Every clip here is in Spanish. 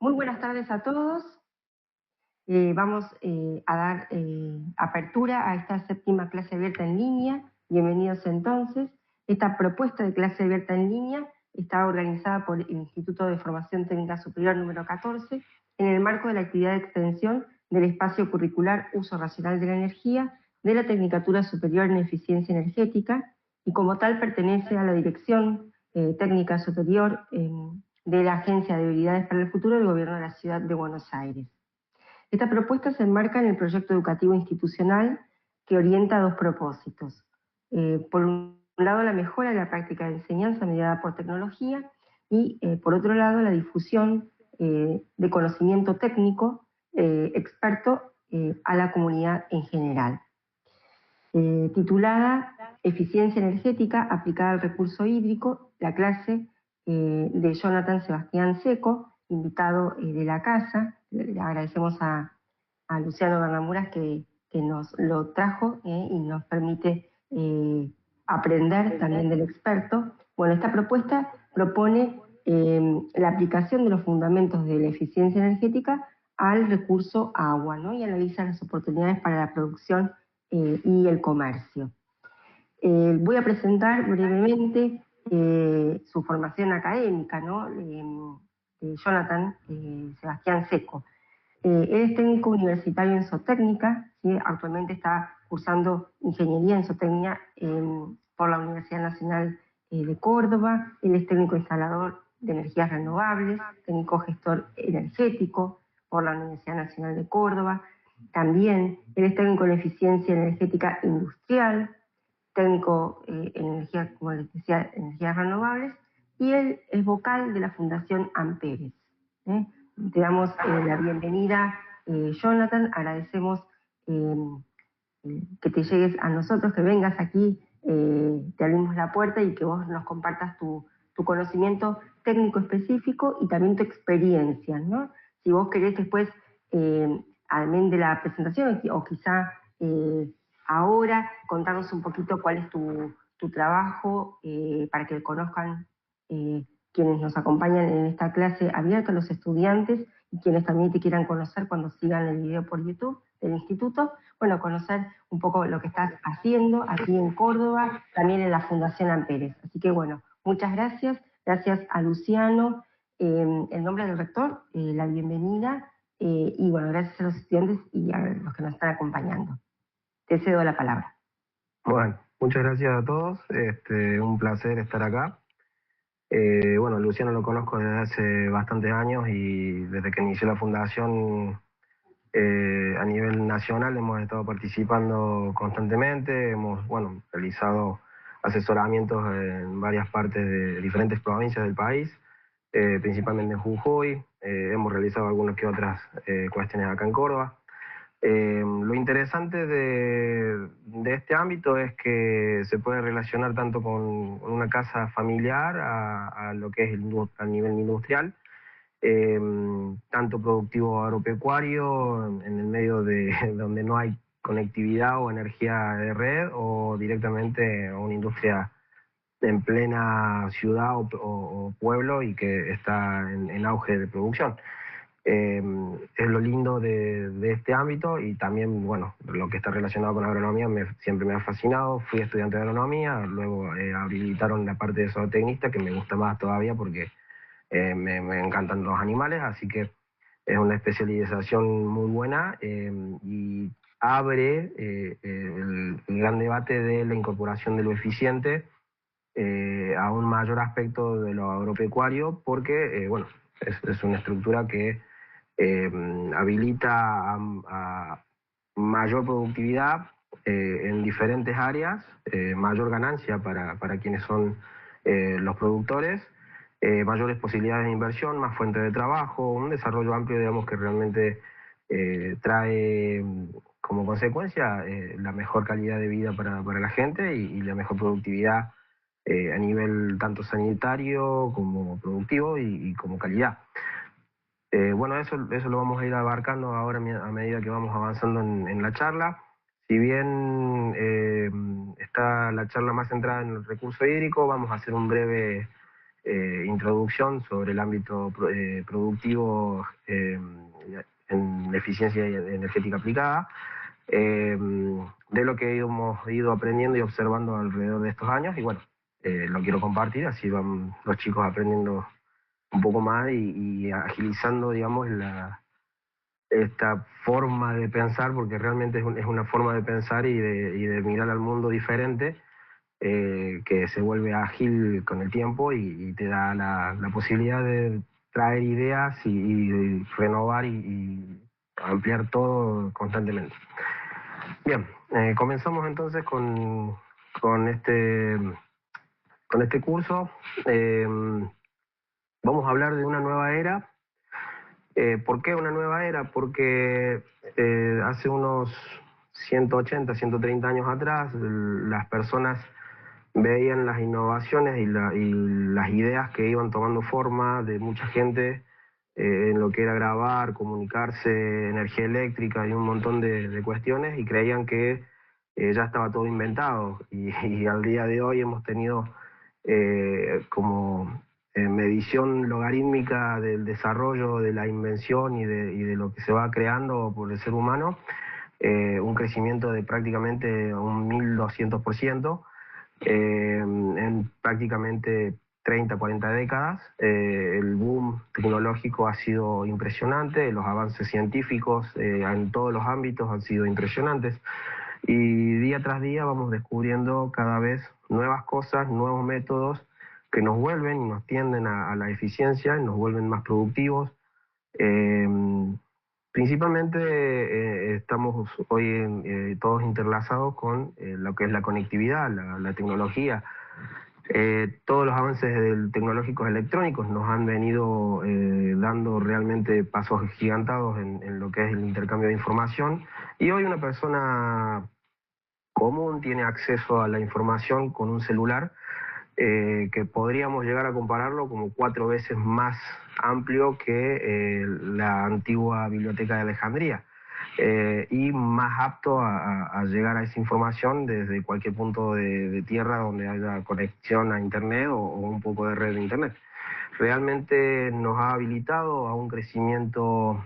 Muy buenas tardes a todos. Vamos a dar apertura a esta séptima clase abierta en línea. Bienvenidos entonces. Esta propuesta de clase abierta en línea está organizada por el Instituto de Formación Técnica Superior número 14 en el marco de la actividad de extensión del espacio curricular Uso Racional de la Energía de la Tecnicatura Superior en Eficiencia Energética, y como tal pertenece a la Dirección Técnica Superior de la Agencia de Habilidades para el Futuro del Gobierno de la Ciudad de Buenos Aires. Esta propuesta se enmarca en el proyecto educativo institucional que orienta dos propósitos. Por un lado, la mejora de la práctica de enseñanza mediada por tecnología y, por otro lado, la difusión de conocimiento técnico experto a la comunidad en general. Titulada Eficiencia Energética aplicada al recurso hídrico, la clase de Jonathan Sebastián Seco, invitado de la casa. Le agradecemos a Luciano Bernamuras que nos lo trajo y nos permite aprender también del experto. Bueno, esta propuesta propone la aplicación de los fundamentos de la eficiencia energética al recurso agua, ¿no? Y analiza las oportunidades para la producción y el comercio. Voy a presentar brevemente su formación académica, ¿no? De Jonathan Sebastián Seco. Él es técnico universitario en zootecnia, ¿sí? Actualmente está cursando ingeniería en zootecnia por la Universidad Nacional de Córdoba. Él es técnico instalador de energías renovables, técnico gestor energético por la Universidad Nacional de Córdoba. También él es técnico en eficiencia energética industrial, técnico en energía, como les decía, energías renovables, y él es vocal de la Fundación Amperes. Te damos la bienvenida, Jonathan. Agradecemos que te llegues a nosotros, que vengas aquí, te abrimos la puerta y que vos nos compartas tu conocimiento técnico específico y también tu experiencia, ¿no? Si vos querés después, además de la presentación, o quizá ahora, contarnos un poquito cuál es tu trabajo, para que conozcan quienes nos acompañan en esta clase abierta, los estudiantes, y quienes también te quieran conocer cuando sigan el video por YouTube del instituto. Bueno, conocer un poco lo que estás haciendo aquí en Córdoba, también en la Fundación Amperes. Así que bueno, muchas gracias. Gracias a Luciano, en nombre del rector, la bienvenida, y bueno, gracias a los estudiantes y a los que nos están acompañando. Te cedo la palabra. Bueno, muchas gracias a todos. Un placer estar acá. Bueno, Luciano lo conozco desde hace bastantes años y desde que inició la fundación a nivel nacional hemos estado participando constantemente. Hemos, bueno, realizado asesoramientos en varias partes de diferentes provincias del país, principalmente en Jujuy. Hemos realizado algunas que otras cuestiones acá en Córdoba. Lo interesante de este ámbito es que se puede relacionar tanto con una casa familiar a lo que es a nivel industrial, tanto productivo agropecuario, en el medio de donde no hay conectividad o energía de red, o directamente a una industria en plena ciudad o pueblo y que está en auge de producción. Es lo lindo de este ámbito, y también, bueno, lo que está relacionado con agronomía siempre me ha fascinado. Fui estudiante de agronomía, luego habilitaron la parte de zootecnista, que me gusta más todavía porque me encantan los animales, así que es una especialización muy buena y abre el gran debate de la incorporación de lo eficiente a un mayor aspecto de lo agropecuario, porque, bueno, es una estructura que habilita a mayor productividad en diferentes áreas, mayor ganancia para quienes son los productores, mayores posibilidades de inversión, más fuente de trabajo, un desarrollo amplio, digamos, que realmente trae como consecuencia la mejor calidad de vida para la gente y la mejor productividad a nivel tanto sanitario como productivo y como calidad. Bueno, eso lo vamos a ir abarcando ahora a medida que vamos avanzando en la charla. Si bien está la charla más centrada en el recurso hídrico, vamos a hacer un breve introducción sobre el ámbito productivo en eficiencia energética aplicada, de lo que hemos ido aprendiendo y observando alrededor de estos años, y bueno, lo quiero compartir, así van los chicos aprendiendo un poco más y agilizando, digamos, esta forma de pensar, porque realmente es una forma de pensar y de mirar al mundo diferente, que se vuelve ágil con el tiempo y te da la posibilidad de traer ideas y renovar y ampliar todo constantemente. Bien, comenzamos entonces con este curso. Vamos a hablar de una nueva era. ¿Por qué una nueva era? Porque hace unos 180, 130 años atrás, las personas veían las innovaciones y las ideas que iban tomando forma de mucha gente en lo que era grabar, comunicarse, energía eléctrica y un montón de cuestiones, y creían que ya estaba todo inventado. Y al día de hoy hemos tenido como medición logarítmica del desarrollo, de la invención y de lo que se va creando por el ser humano, un crecimiento de prácticamente un 1200%. En prácticamente 30, 40 décadas. El boom tecnológico ha sido impresionante, los avances científicos en todos los ámbitos han sido impresionantes, y día tras día vamos descubriendo cada vez nuevas cosas, nuevos métodos que nos vuelven y nos tienden a la eficiencia y nos vuelven más productivos. Principalmente estamos hoy todos interlazados con lo que es la conectividad, la tecnología. Todos los avances tecnológicos electrónicos nos han venido dando realmente pasos gigantados en lo que es el intercambio de información, y hoy una persona común tiene acceso a la información con un celular que podríamos llegar a compararlo como 4 veces más amplio que la antigua biblioteca de Alejandría, y más apto a llegar a esa información desde cualquier punto de tierra donde haya conexión a internet o un poco de red de internet. Realmente nos ha habilitado a un crecimiento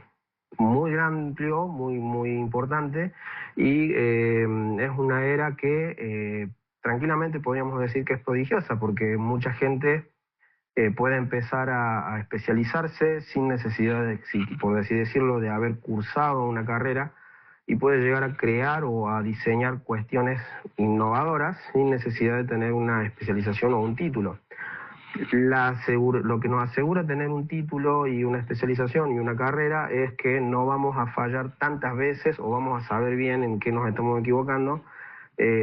muy amplio, muy importante, y es una era que tranquilamente podríamos decir que es prodigiosa, porque mucha gente puede empezar a especializarse sin necesidad de, por así decirlo, de haber cursado una carrera, y puede llegar a crear o a diseñar cuestiones innovadoras sin necesidad de tener una especialización o un título. Lo que nos asegura tener un título y una especialización y una carrera es que no vamos a fallar tantas veces, o vamos a saber bien en qué nos estamos equivocando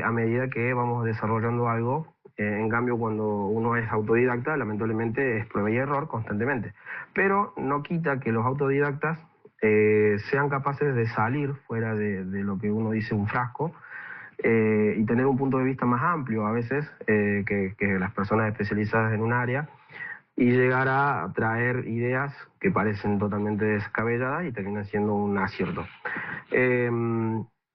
a medida que vamos desarrollando algo. En cambio, cuando uno es autodidacta, lamentablemente es prueba y error constantemente. Pero no quita que los autodidactas sean capaces de salir fuera de lo que uno dice un frasco, y tener un punto de vista más amplio a veces que las personas especializadas en un área, y llegar a traer ideas que parecen totalmente descabelladas y terminan siendo un acierto.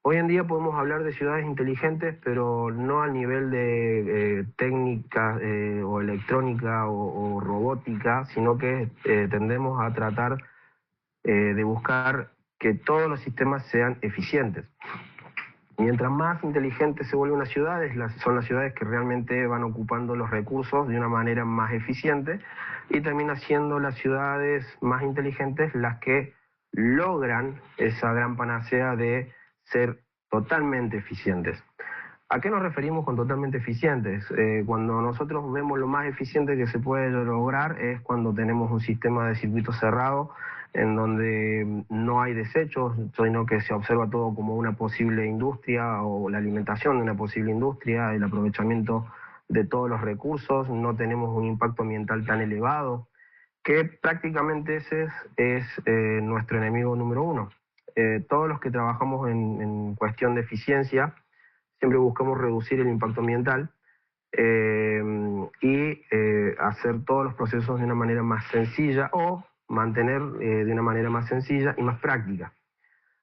Hoy en día podemos hablar de ciudades inteligentes, pero no al nivel de técnica o electrónica o robótica, sino que tendemos a tratar de buscar que todos los sistemas sean eficientes. Mientras más inteligente se vuelve una ciudad, son las ciudades que realmente van ocupando los recursos de una manera más eficiente, y termina siendo las ciudades más inteligentes las que logran esa gran panacea de ser totalmente eficientes. ¿A qué nos referimos con totalmente eficientes? Cuando nosotros vemos lo más eficiente que se puede lograr es cuando tenemos un sistema de circuito cerrado en donde no hay desechos, sino que se observa todo como una posible industria, o la alimentación de una posible industria, el aprovechamiento de todos los recursos. No tenemos un impacto ambiental tan elevado, que prácticamente ese es nuestro enemigo número uno. Todos los que trabajamos en cuestión de eficiencia siempre buscamos reducir el impacto ambiental y hacer todos los procesos de una manera más sencilla, o mantener de una manera más sencilla y más práctica.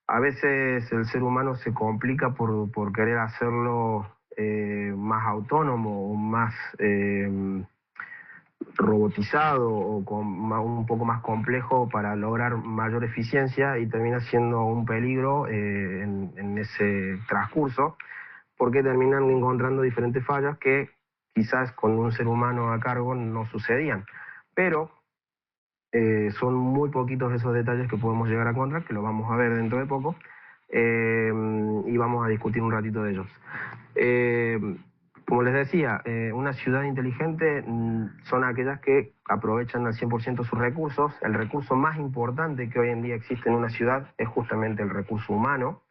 A veces el ser humano se complica por querer hacerlo más autónomo o más robotizado o un poco más complejo para lograr mayor eficiencia y termina siendo un peligro en ese transcurso, porque terminan encontrando diferentes fallas que quizás con un ser humano a cargo no sucedían. Pero son muy poquitos esos detalles que podemos llegar a encontrar, que lo vamos a ver dentro de poco, y vamos a discutir un ratito de ellos. Como les decía, una ciudad inteligente son aquellas que aprovechan al 100% sus recursos. El recurso más importante que hoy en día existe en una ciudad es justamente el recurso humano.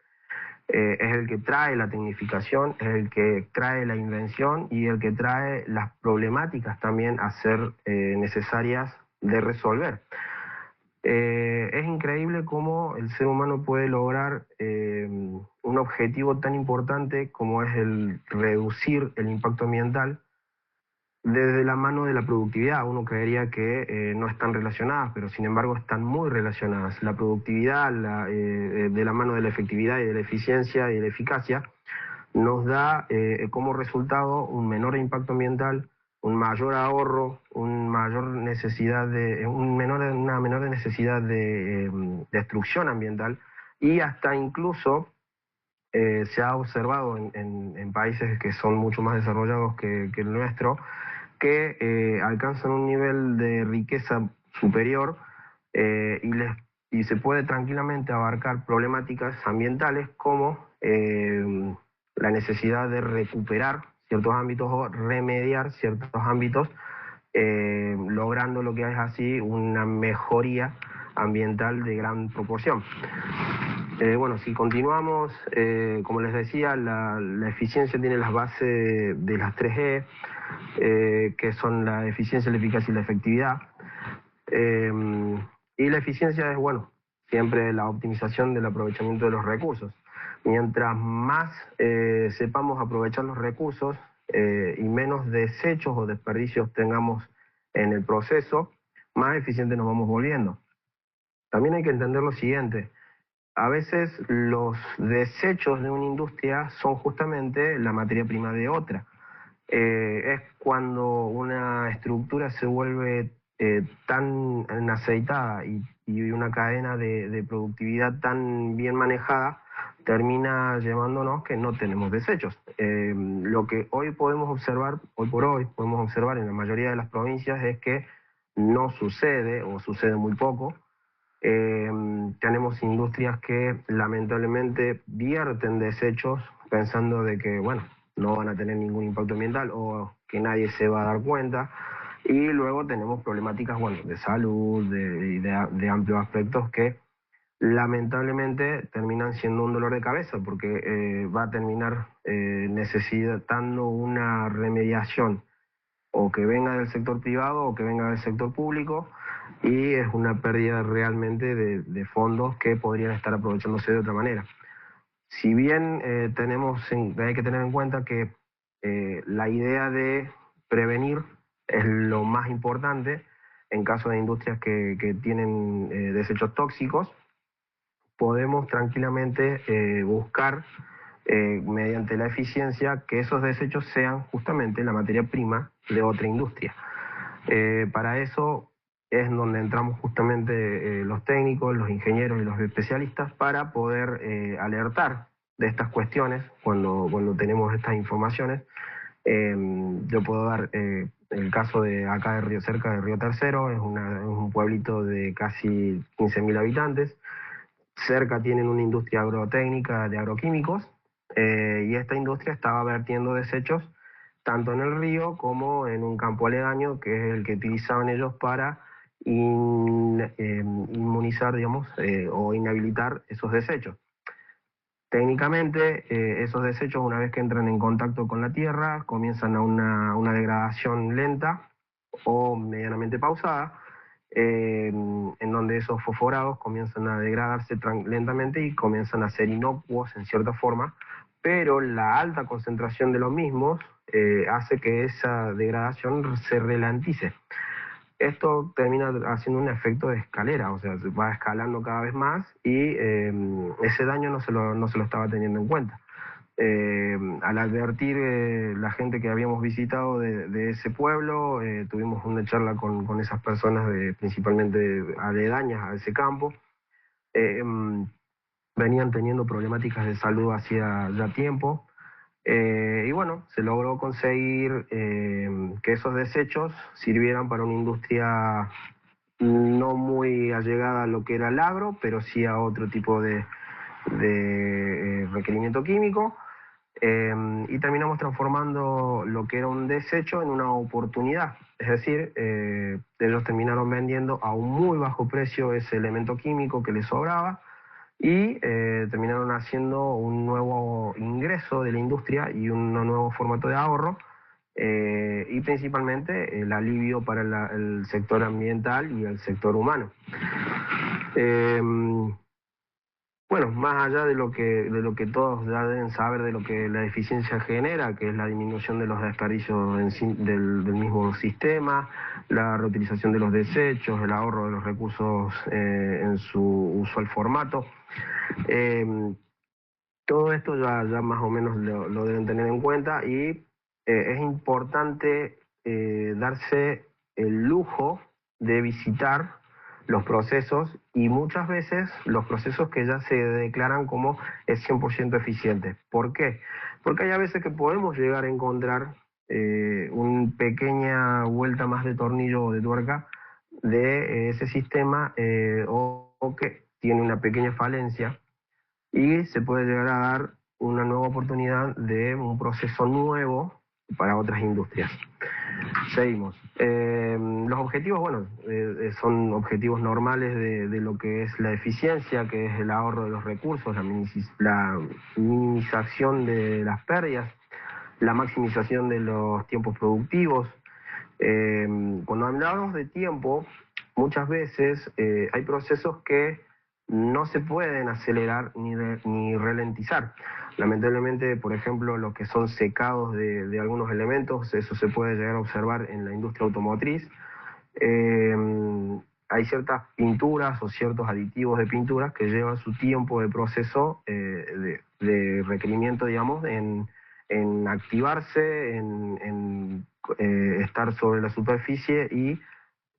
Es el que trae la tecnificación, es el que trae la invención y el que trae las problemáticas también a ser necesarias de resolver. Es increíble cómo el ser humano puede lograr un objetivo tan importante como es el reducir el impacto ambiental desde la mano de la productividad. Uno creería que no están relacionadas, pero sin embargo están muy relacionadas. La productividad de la mano de la efectividad y de la eficiencia y de la eficacia nos da como resultado un menor impacto ambiental, un mayor ahorro, una menor necesidad de destrucción ambiental, y hasta incluso se ha observado en países que son mucho más desarrollados que el nuestro, que alcanzan un nivel de riqueza superior y se puede tranquilamente abarcar problemáticas ambientales como la necesidad de recuperar ciertos ámbitos o remediar ciertos ámbitos, logrando lo que es así una mejoría ambiental de gran proporción. Bueno, si continuamos, como les decía, la eficiencia tiene las bases de las 3E, que son la eficiencia, la eficacia y la efectividad. Y la eficiencia es, bueno, siempre la optimización del aprovechamiento de los recursos. Mientras más sepamos aprovechar los recursos y menos desechos o desperdicios tengamos en el proceso, más eficientes nos vamos volviendo. También hay que entender lo siguiente: a veces los desechos de una industria son justamente la materia prima de otra. Es cuando una estructura se vuelve tan aceitada y una cadena de productividad tan bien manejada, termina llevándonos que no tenemos desechos. Lo que hoy podemos observar, hoy por hoy podemos observar en la mayoría de las provincias, es que no sucede o sucede muy poco. Tenemos industrias que lamentablemente vierten desechos pensando de que, bueno, no van a tener ningún impacto ambiental o que nadie se va a dar cuenta, y luego tenemos problemáticas, bueno, de salud, de amplios aspectos que lamentablemente terminan siendo un dolor de cabeza, porque va a terminar necesitando una remediación o que venga del sector privado o que venga del sector público, y es una pérdida realmente de fondos que podrían estar aprovechándose de otra manera. Si bien hay que tener en cuenta que la idea de prevenir es lo más importante en caso de industrias que tienen desechos tóxicos, podemos tranquilamente buscar mediante la eficiencia que esos desechos sean justamente la materia prima de otra industria. Para eso es donde entramos justamente los técnicos, los ingenieros y los especialistas para poder alertar de estas cuestiones cuando tenemos estas informaciones. Yo puedo dar el caso de acá cerca de Río Tercero. Es un pueblito de casi 15.000 habitantes. Cerca tienen una industria agrotécnica de agroquímicos, y esta industria estaba vertiendo desechos tanto en el río como en un campo aledaño, que es el que utilizaban ellos para inmunizar, digamos, o inhabilitar esos desechos. Técnicamente, esos desechos, una vez que entran en contacto con la tierra, comienzan a una degradación lenta o medianamente pausada, en donde esos fosforados comienzan a degradarse lentamente y comienzan a ser inocuos en cierta forma, pero la alta concentración de los mismos hace que esa degradación se ralentice. Esto termina haciendo un efecto de escalera, o sea, se va escalando cada vez más, y ese daño no se lo estaba teniendo en cuenta. Al advertir la gente que habíamos visitado de ese pueblo, tuvimos una charla con esas personas principalmente aledañas a ese campo. Venían teniendo problemáticas de salud hacía ya tiempo. Y bueno, se logró conseguir que esos desechos sirvieran para una industria no muy allegada a lo que era el agro, pero sí a otro tipo de requerimiento químico. Y terminamos transformando lo que era un desecho en una oportunidad. Es decir, ellos terminaron vendiendo a un muy bajo precio ese elemento químico que les sobraba y terminaron haciendo un nuevo ingreso de la industria y un nuevo formato de ahorro, y principalmente el alivio para el sector ambiental y el sector humano. Bueno, más allá de lo que todos ya deben saber de lo que la eficiencia genera, que es la disminución de los desperdicios del mismo sistema, la reutilización de los desechos, el ahorro de los recursos en su usual formato, todo esto ya más o menos lo deben tener en cuenta y es importante darse el lujo de visitar los procesos y muchas veces los procesos que ya se declaran como es 100% eficiente. ¿Por qué? Porque hay a veces que podemos llegar a encontrar una pequeña vuelta más de tornillo o de tuerca de ese sistema o que tiene una pequeña falencia y se puede llegar a dar una nueva oportunidad de un proceso nuevo para otras industrias. Seguimos. Los objetivos, bueno, son objetivos normales de lo que es la eficiencia, que es el ahorro de los recursos, la minimización de las pérdidas, la maximización de los tiempos productivos. Cuando hablamos de tiempo, muchas veces hay procesos que no se pueden acelerar ni ralentizar. Lamentablemente, por ejemplo, lo que son secados de algunos elementos, eso se puede llegar a observar en la industria automotriz. Hay ciertas pinturas o ciertos aditivos de pinturas que llevan su tiempo de proceso de requerimiento, digamos, en activarse, en estar sobre la superficie y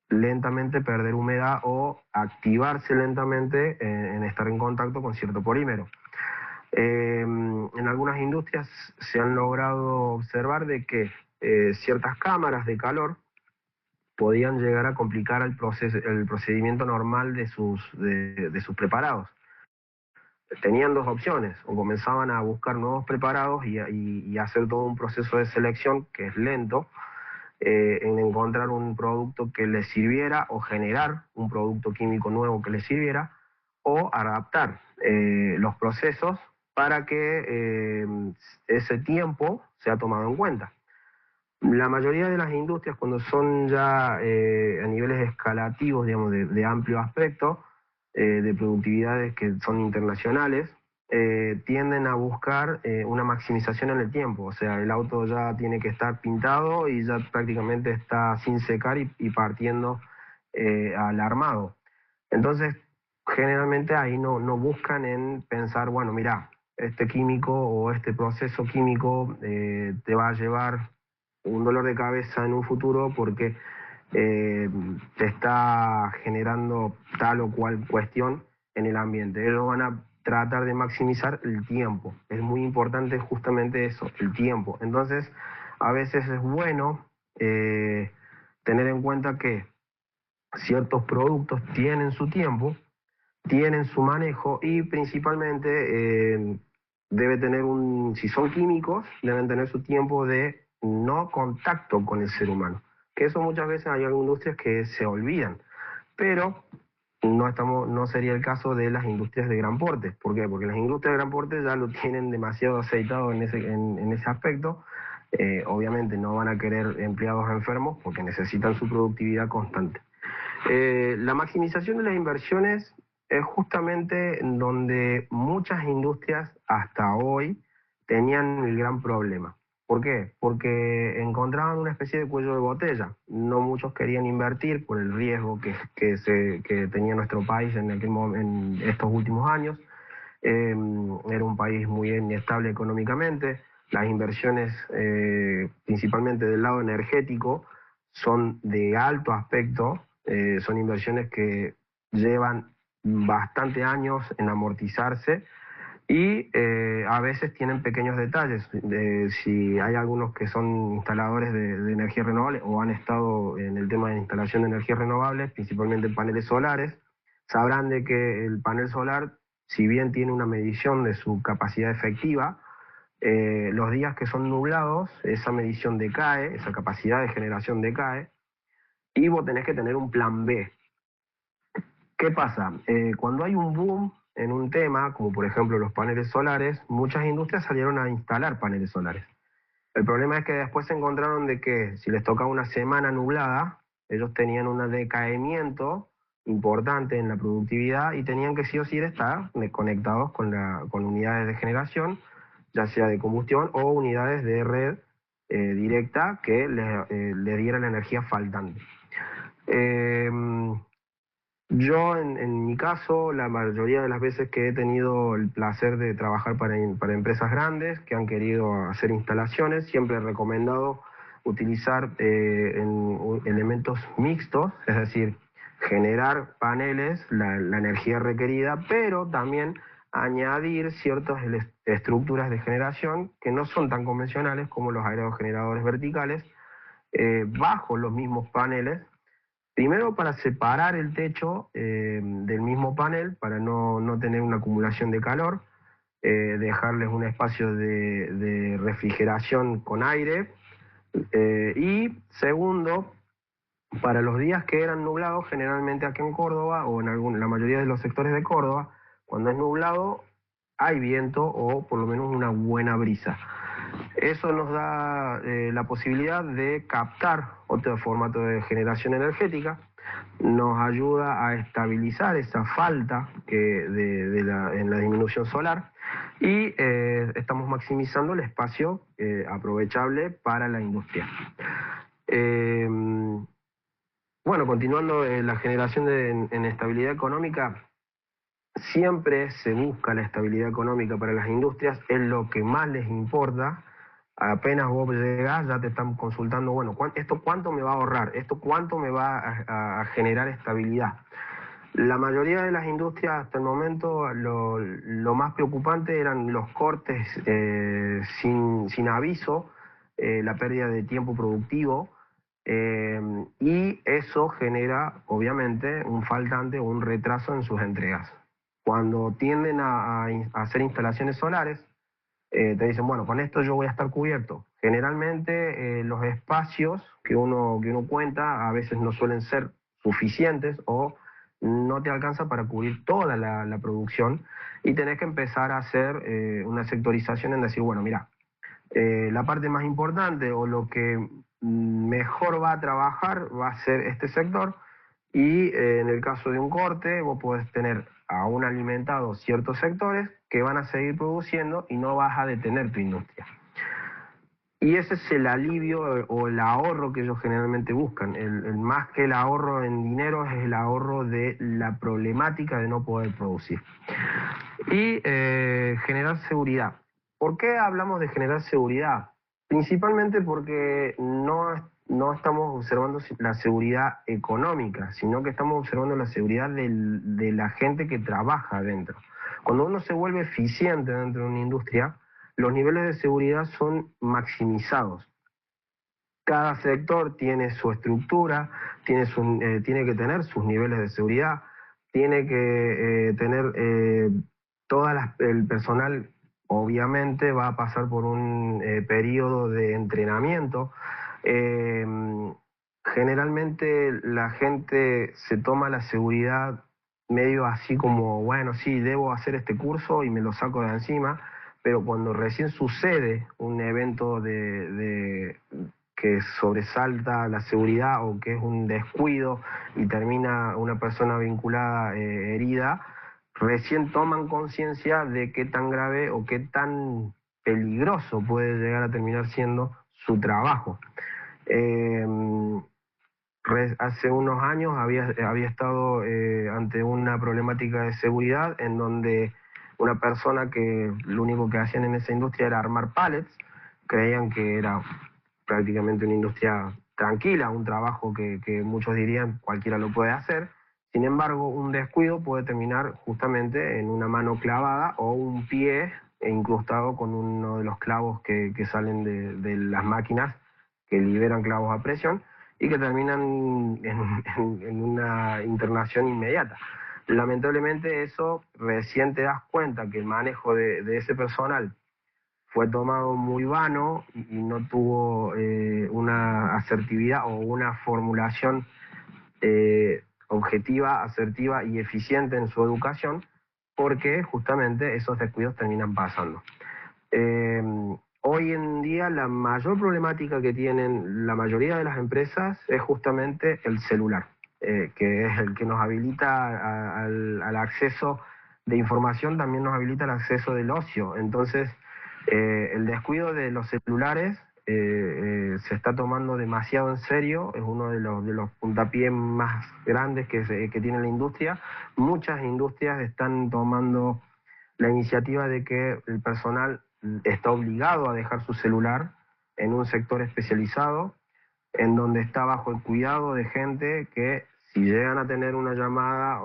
lentamente perder humedad o activarse lentamente en estar en contacto con cierto polímero. En algunas industrias se han logrado observar de que ciertas cámaras de calor podían llegar a complicar el procedimiento normal de sus preparados. Tenían dos opciones, o comenzaban a buscar nuevos preparados y hacer todo un proceso de selección que es lento, en encontrar un producto que les sirviera o generar un producto químico nuevo que les sirviera o adaptar los procesos para que ese tiempo sea tomado en cuenta. La mayoría de las industrias, cuando son ya a niveles escalativos, digamos, de amplio aspecto, de productividades que son internacionales, tienden a buscar una maximización en el tiempo. O sea, el auto ya tiene que estar pintado y ya prácticamente está sin secar y partiendo al armado. Entonces, generalmente ahí no buscan en pensar, bueno, mira, este químico o este proceso químico te va a llevar un dolor de cabeza en un futuro porque te está generando tal o cual cuestión en el ambiente. Ellos van a tratar de maximizar el tiempo. Es muy importante justamente eso, el tiempo. Entonces, a veces es bueno tener en cuenta que ciertos productos tienen su tiempo, tienen su manejo y principalmente debe tener si son químicos, deben tener su tiempo de no contacto con el ser humano. Que eso muchas veces hay algunas industrias que se olvidan, pero no sería el caso de las industrias de gran porte. ¿Por qué? Porque las industrias de gran porte ya lo tienen demasiado aceitado en ese aspecto. Obviamente no van a querer empleados enfermos porque necesitan su productividad constante. La maximización de las inversiones es justamente donde muchas industrias hasta hoy tenían el gran problema. ¿Por qué? Porque encontraban una especie de cuello de botella. No muchos querían invertir por el riesgo que tenía nuestro país en estos últimos años. era un país muy inestable económicamente. Las inversiones, principalmente del lado energético, son de alto aspecto, son inversiones que llevan bastante años en amortizarse y a veces tienen pequeños detalles. Si hay algunos que son instaladores de energía renovable o han estado en el tema de instalación de energías renovables, principalmente paneles solares, sabrán de que el panel solar, si bien tiene una medición de su capacidad efectiva, los días que son nublados, esa medición decae, esa capacidad de generación decae, y vos tenés que tener un plan B. ¿Qué pasa? Cuando hay un boom en un tema, como por ejemplo los paneles solares, muchas industrias salieron a instalar paneles solares. El problema es que después se encontraron de que si les tocaba una semana nublada, ellos tenían un decaimiento importante en la productividad y tenían que sí o sí estar conectados con unidades de generación, ya sea de combustión o unidades de red directa que le diera la energía faltante. Yo, en mi caso, la mayoría de las veces que he tenido el placer de trabajar para empresas grandes que han querido hacer instalaciones, siempre he recomendado utilizar elementos mixtos, es decir, generar paneles, la energía requerida, pero también añadir ciertas estructuras de generación que no son tan convencionales como los aerogeneradores verticales, bajo los mismos paneles. Primero para separar el techo del mismo panel, para no tener una acumulación de calor, dejarles un espacio de refrigeración con aire. Y segundo, para los días que eran nublados, generalmente aquí en Córdoba o en la mayoría de los sectores de Córdoba, cuando es nublado hay viento o por lo menos una buena brisa. Eso nos da la posibilidad de captar otro formato de generación energética, nos ayuda a estabilizar esa falta en la disminución solar y estamos maximizando el espacio aprovechable para la industria. Bueno, continuando la generación en estabilidad económica, siempre se busca la estabilidad económica para las industrias, es lo que más les importa. Apenas vos llegás, ya te están consultando, bueno, ¿esto cuánto me va a ahorrar? ¿Esto cuánto me va a generar estabilidad? La mayoría de las industrias hasta el momento, lo más preocupante eran los cortes sin aviso, la pérdida de tiempo productivo, y eso genera, obviamente, un faltante o un retraso en sus entregas. Cuando tienden a hacer instalaciones solares, te dicen, bueno, con esto yo voy a estar cubierto. Generalmente los espacios que uno cuenta a veces no suelen ser suficientes o no te alcanza para cubrir toda la producción y tenés que empezar a hacer una sectorización en decir, bueno, mira, la parte más importante o lo que mejor va a trabajar va a ser este sector y en el caso de un corte vos podés tener aún alimentados ciertos sectores que van a seguir produciendo y no vas a detener tu industria. Y ese es el alivio o el ahorro que ellos generalmente buscan. Más que el ahorro en dinero es el ahorro de la problemática de no poder producir. Y generar seguridad. ¿Por qué hablamos de generar seguridad? Principalmente porque no estamos observando la seguridad económica, sino que estamos observando la seguridad de la gente que trabaja adentro. Cuando uno se vuelve eficiente dentro de una industria, los niveles de seguridad son maximizados. Cada sector tiene su estructura, tiene que tener sus niveles de seguridad, tiene que tener el personal, obviamente va a pasar por un periodo de entrenamiento. Generalmente la gente se toma la seguridad medio así como, bueno, sí, debo hacer este curso y me lo saco de encima, pero cuando recién sucede un evento que sobresalta la seguridad o que es un descuido y termina una persona vinculada herida, recién toman conciencia de qué tan grave o qué tan peligroso puede llegar a terminar siendo su trabajo. Hace unos años había estado ante una problemática de seguridad en donde una persona que lo único que hacían en esa industria era armar pallets, creían que era prácticamente una industria tranquila, un trabajo que muchos dirían cualquiera lo puede hacer. Sin embargo, un descuido puede terminar justamente en una mano clavada o un pie incrustado con uno de los clavos que salen de las máquinas que liberan clavos a presión y que terminan en una internación inmediata. Lamentablemente eso recién te das cuenta que el manejo de ese personal fue tomado muy vano y no tuvo una asertividad o una formulación objetiva, asertiva y eficiente en su educación, porque justamente esos descuidos terminan pasando. Hoy en día la mayor problemática que tienen la mayoría de las empresas es justamente el celular, que es el que nos habilita al acceso de información, también nos habilita el acceso del ocio. Entonces, el descuido de los celulares se está tomando demasiado en serio, es uno de los puntapiés más grandes que tiene la industria. Muchas industrias están tomando la iniciativa de que el personal está obligado a dejar su celular en un sector especializado, en donde está bajo el cuidado de gente que si llegan a tener una llamada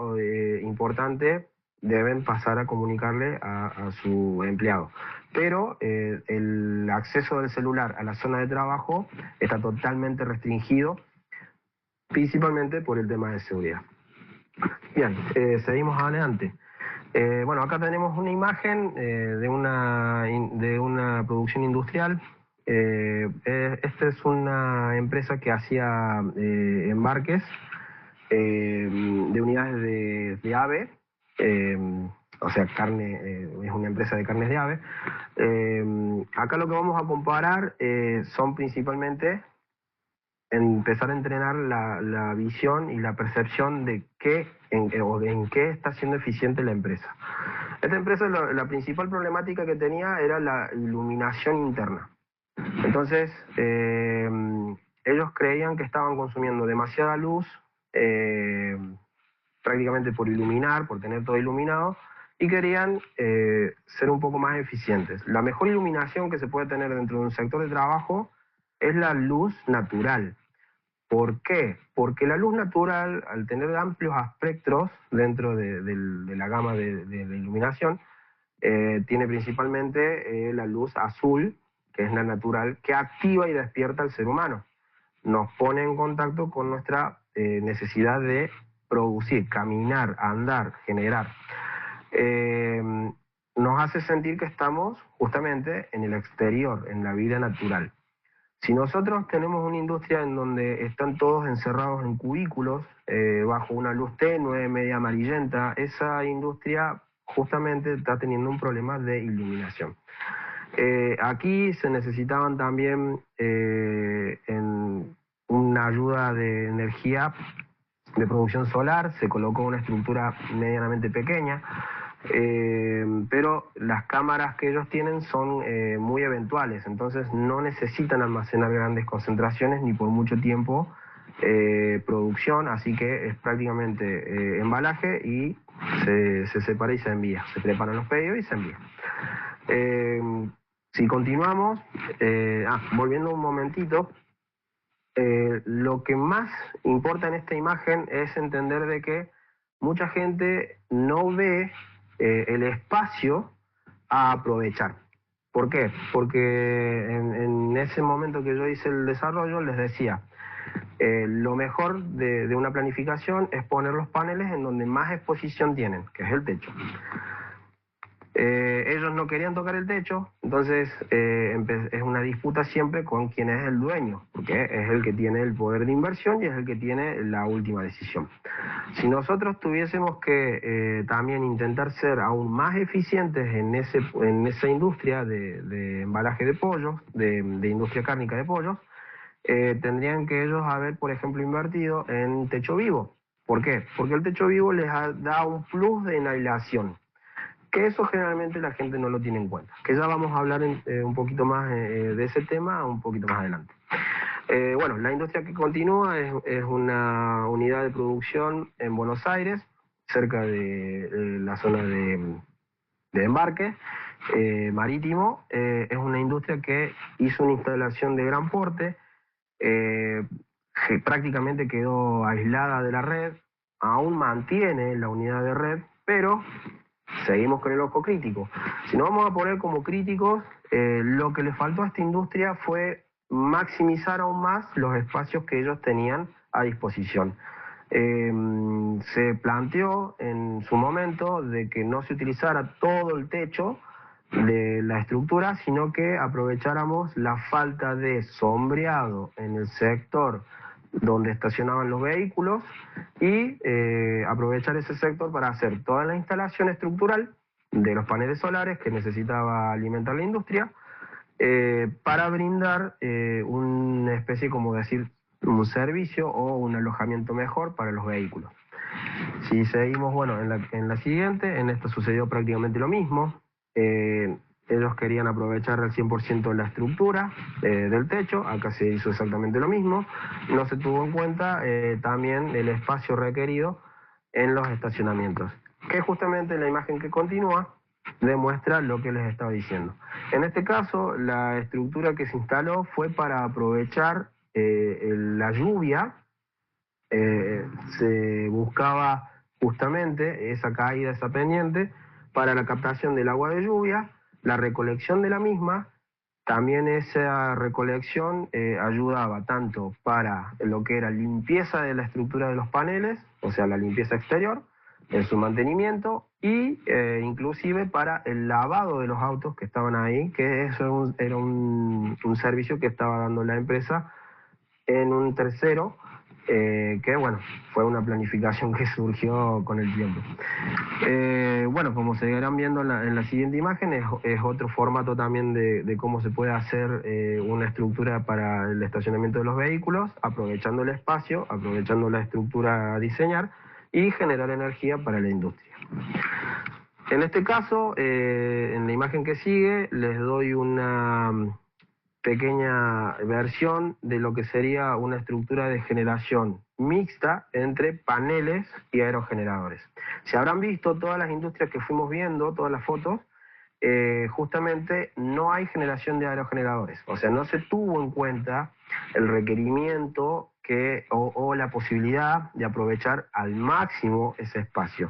importante, deben pasar a comunicarle a su empleado. Pero el acceso del celular a la zona de trabajo está totalmente restringido, principalmente por el tema de seguridad. Bien, seguimos adelante. Bueno, acá tenemos una imagen de una producción industrial. Esta es una empresa que hacía embarques de unidades de ave, o sea, carne, es una empresa de carnes de ave. Acá lo que vamos a comparar son principalmente empezar a entrenar la visión y la percepción de en qué está siendo eficiente la empresa. Esta empresa, la principal problemática que tenía era la iluminación interna. Entonces, ellos creían que estaban consumiendo demasiada luz, prácticamente por iluminar, por tener todo iluminado, y querían ser un poco más eficientes. La mejor iluminación que se puede tener dentro de un sector de trabajo es la luz natural. ¿Por qué? Porque la luz natural, al tener amplios espectros dentro de la gama de iluminación, tiene principalmente la luz azul, que es la natural, que activa y despierta al ser humano. Nos pone en contacto con nuestra necesidad de producir, caminar, andar, generar. Nos hace sentir que estamos justamente en el exterior, en la vida natural. Si nosotros tenemos una industria en donde están todos encerrados en cubículos, bajo una luz tenue, media amarillenta, esa industria justamente está teniendo un problema de iluminación. Aquí se necesitaban también una ayuda de energía de producción solar, se colocó una estructura medianamente pequeña, pero las cámaras que ellos tienen son muy eventuales, entonces no necesitan almacenar grandes concentraciones ni por mucho tiempo producción, así que es prácticamente embalaje y se separa y se envía, se preparan los pedidos y se envían. Si continuamos, volviendo un momentito, lo que más importa en esta imagen es entender de que mucha gente no ve el espacio a aprovechar. ¿Por qué? Porque en ese momento que yo hice el desarrollo les decía, lo mejor de una planificación es poner los paneles en donde más exposición tienen, que es el techo. Ellos no querían tocar el techo, entonces es una disputa siempre con quien es el dueño, porque es el que tiene el poder de inversión y es el que tiene la última decisión. Si nosotros tuviésemos que también intentar ser aún más eficientes en esa industria de embalaje de pollos, de industria cárnica de pollos, tendrían que ellos haber, por ejemplo, invertido en techo vivo. ¿Por qué? Porque el techo vivo les da un plus de inhalación, que eso generalmente la gente no lo tiene en cuenta, que ya vamos a hablar un poquito más de ese tema un poquito más adelante. Bueno, la industria que continúa es una unidad de producción en Buenos Aires, cerca de la zona de de embarque marítimo. Es una industria que hizo una instalación de gran porte, que prácticamente quedó aislada de la red, aún mantiene la unidad de red, pero seguimos con el ojo crítico. Si nos vamos a poner como críticos, lo que le faltó a esta industria fue maximizar aún más los espacios que ellos tenían a disposición. Se planteó en su momento de que no se utilizara todo el techo de la estructura, sino que aprovecháramos la falta de sombreado en el sector donde estacionaban los vehículos y aprovechar ese sector para hacer toda la instalación estructural de los paneles solares que necesitaba alimentar la industria, para brindar una especie, como decir, un servicio o un alojamiento mejor para los vehículos. Si seguimos, bueno, en la siguiente, en esta sucedió prácticamente lo mismo. Ellos querían aprovechar al 100% la estructura del techo, acá se hizo exactamente lo mismo. No se tuvo en cuenta también el espacio requerido en los estacionamientos, que justamente la imagen que continúa demuestra lo que les estaba diciendo. En este caso, la estructura que se instaló fue para aprovechar la lluvia. Se buscaba justamente esa caída, esa pendiente, para la captación del agua de lluvia, la recolección de la misma. También esa recolección ayudaba tanto para lo que era limpieza de la estructura de los paneles, o sea, la limpieza exterior, en su mantenimiento, y inclusive para el lavado de los autos que estaban ahí, que eso era un servicio que estaba dando la empresa en un tercero, que bueno, fue una planificación que surgió con el tiempo. Bueno, como se irán viendo en la siguiente imagen, es otro formato también de cómo se puede hacer una estructura para el estacionamiento de los vehículos, aprovechando el espacio, aprovechando la estructura a diseñar y generar energía para la industria. En este caso, en la imagen que sigue, les doy una pequeña versión de lo que sería una estructura de generación mixta entre paneles y aerogeneradores. Si habrán visto todas las industrias que fuimos viendo, todas las fotos, justamente no hay generación de aerogeneradores. O sea, no se tuvo en cuenta el requerimiento o la posibilidad de aprovechar al máximo ese espacio.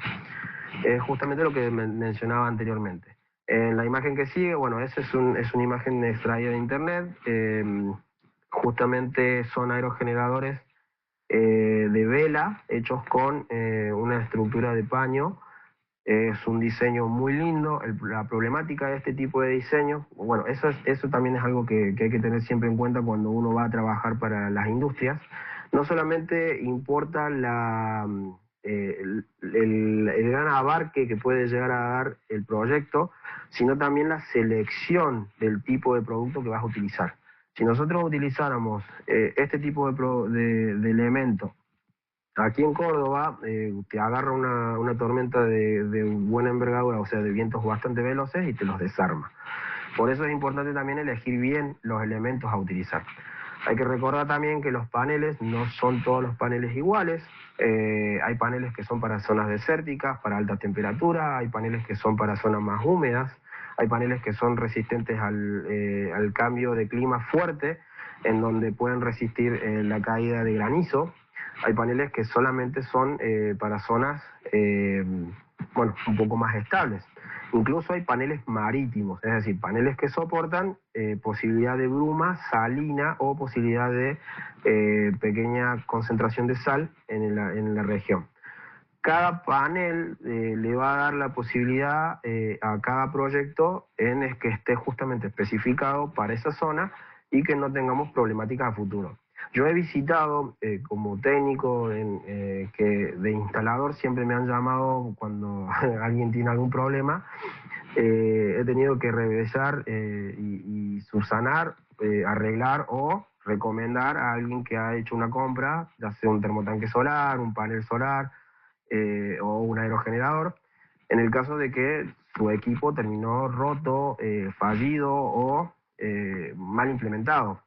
Es justamente lo que mencionaba anteriormente. En la imagen que sigue, bueno, esa es una imagen extraída de internet. Justamente son aerogeneradores de vela hechos con una estructura de paño. Es un diseño muy lindo. La problemática de este tipo de diseño, bueno, eso también es algo que hay que tener siempre en cuenta cuando uno va a trabajar para las industrias. No solamente importa el gran abarque que puede llegar a dar el proyecto, sino también la selección del tipo de producto que vas a utilizar. Si nosotros utilizáramos este tipo de elementos aquí en Córdoba, te agarra una tormenta de buena envergadura, o sea, de vientos bastante veloces, y te los desarma. Por eso es importante también elegir bien los elementos a utilizar. Hay que recordar también que los paneles no son todos los paneles iguales. Hay paneles que son para zonas desérticas, para alta temperatura, hay paneles que son para zonas más húmedas, hay paneles que son resistentes al cambio de clima fuerte, en donde pueden resistir la caída de granizo. Hay paneles que solamente son para zonas bueno, un poco más estables. Incluso hay paneles marítimos, es decir, paneles que soportan posibilidad de bruma, salina o posibilidad de pequeña concentración de sal en la región. Cada panel le va a dar la posibilidad a cada proyecto en que esté justamente especificado para esa zona y que no tengamos problemáticas a futuro. Yo he visitado como técnico de instalador, siempre me han llamado cuando alguien tiene algún problema. He tenido que revisar y subsanar, arreglar o recomendar a alguien que ha hecho una compra, ya sea un termotanque solar, un panel solar o un aerogenerador, en el caso de que su equipo terminó roto, fallido o mal implementado.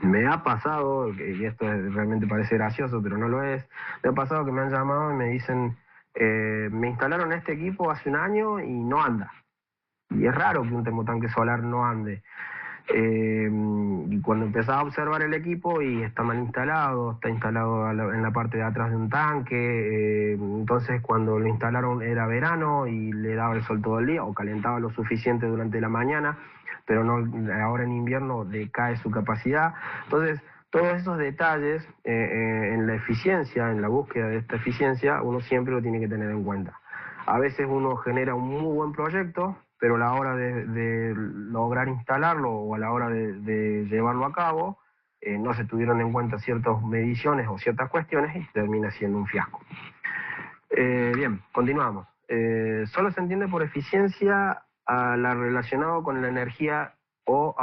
Me ha pasado, y esto realmente parece gracioso, pero no lo es, me ha pasado que me han llamado y me dicen, me instalaron este equipo hace un año y no anda. y es raro que un termotanque solar no ande. Y cuando empezás a observar el equipo y está mal instalado, está instalado en la parte de atrás de un tanque, entonces cuando lo instalaron era verano y le daba el sol todo el día o calentaba lo suficiente durante la mañana, pero no, ahora en invierno decae su capacidad. Entonces todos esos detalles en la eficiencia, en la búsqueda de esta eficiencia, uno siempre lo tiene que tener en cuenta. A veces uno genera un muy buen proyecto, pero a la hora de lograr instalarlo o a la hora de llevarlo a cabo, no se tuvieron en cuenta ciertas mediciones o ciertas cuestiones y termina siendo un fiasco. Bien, continuamos. Solo se entiende por eficiencia a la relacionado con la energía o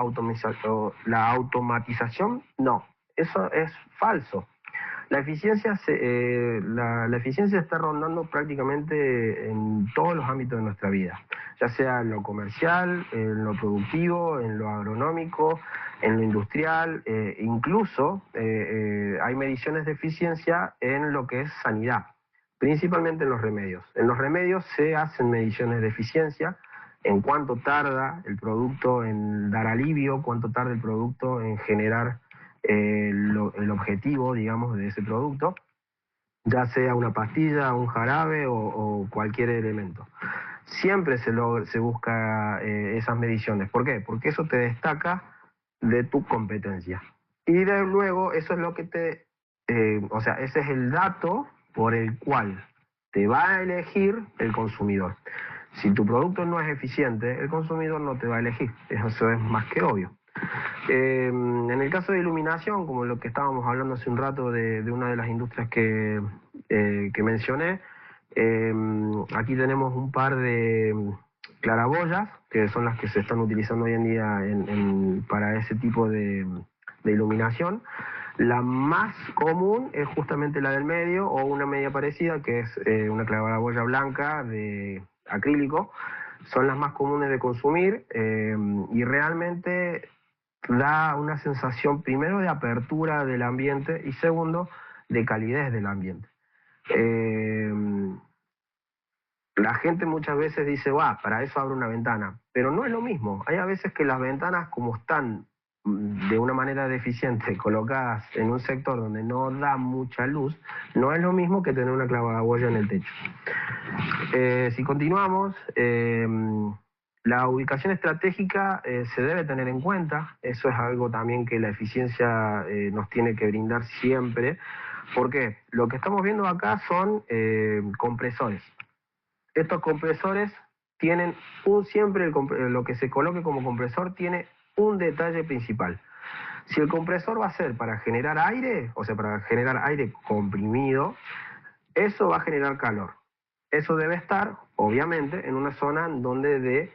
la automatización. No, eso es falso. La eficiencia, la eficiencia está rondando prácticamente en todos los ámbitos de nuestra vida, ya sea en lo comercial, en lo productivo, en lo agronómico, en lo industrial, incluso hay mediciones de eficiencia en lo que es sanidad, principalmente en los remedios. En los remedios se hacen mediciones de eficiencia, en cuánto tarda el producto en dar alivio, cuánto tarda el producto en generar el objetivo, digamos, de ese producto, ya sea una pastilla, un jarabe o cualquier elemento. Siempre se busca esas mediciones. ¿Por qué? Porque eso te destaca de tu competencia. Y luego eso es lo que o sea, ese es el dato por el cual te va a elegir el consumidor. Si tu producto no es eficiente, el consumidor no te va a elegir. Eso es más que obvio. En el caso de iluminación, como lo que estábamos hablando hace un rato de una de las industrias que mencioné, aquí tenemos un par de claraboyas, que son las que se están utilizando hoy en día para ese tipo de iluminación. La más común es justamente la del medio o una media parecida, que es una claraboya blanca de acrílico. Son las más comunes de consumir y realmente da una sensación primero de apertura del ambiente y segundo de calidez del ambiente. La gente muchas veces dice, para eso abro una ventana, pero no es lo mismo. Hay a veces que las ventanas, como están de una manera deficiente colocadas en un sector donde no da mucha luz, no es lo mismo que tener una claraboya en el techo. Si continuamos, la ubicación estratégica se debe tener en cuenta. Eso es algo también que la eficiencia nos tiene que brindar siempre. ¿Por qué? Lo que estamos viendo acá son compresores. Estos compresores tienen siempre lo que se coloque como compresor tiene un detalle principal. Si el compresor va a ser para generar aire, o sea, para generar aire comprimido, eso va a generar calor. Eso debe estar, obviamente, en una zona donde dé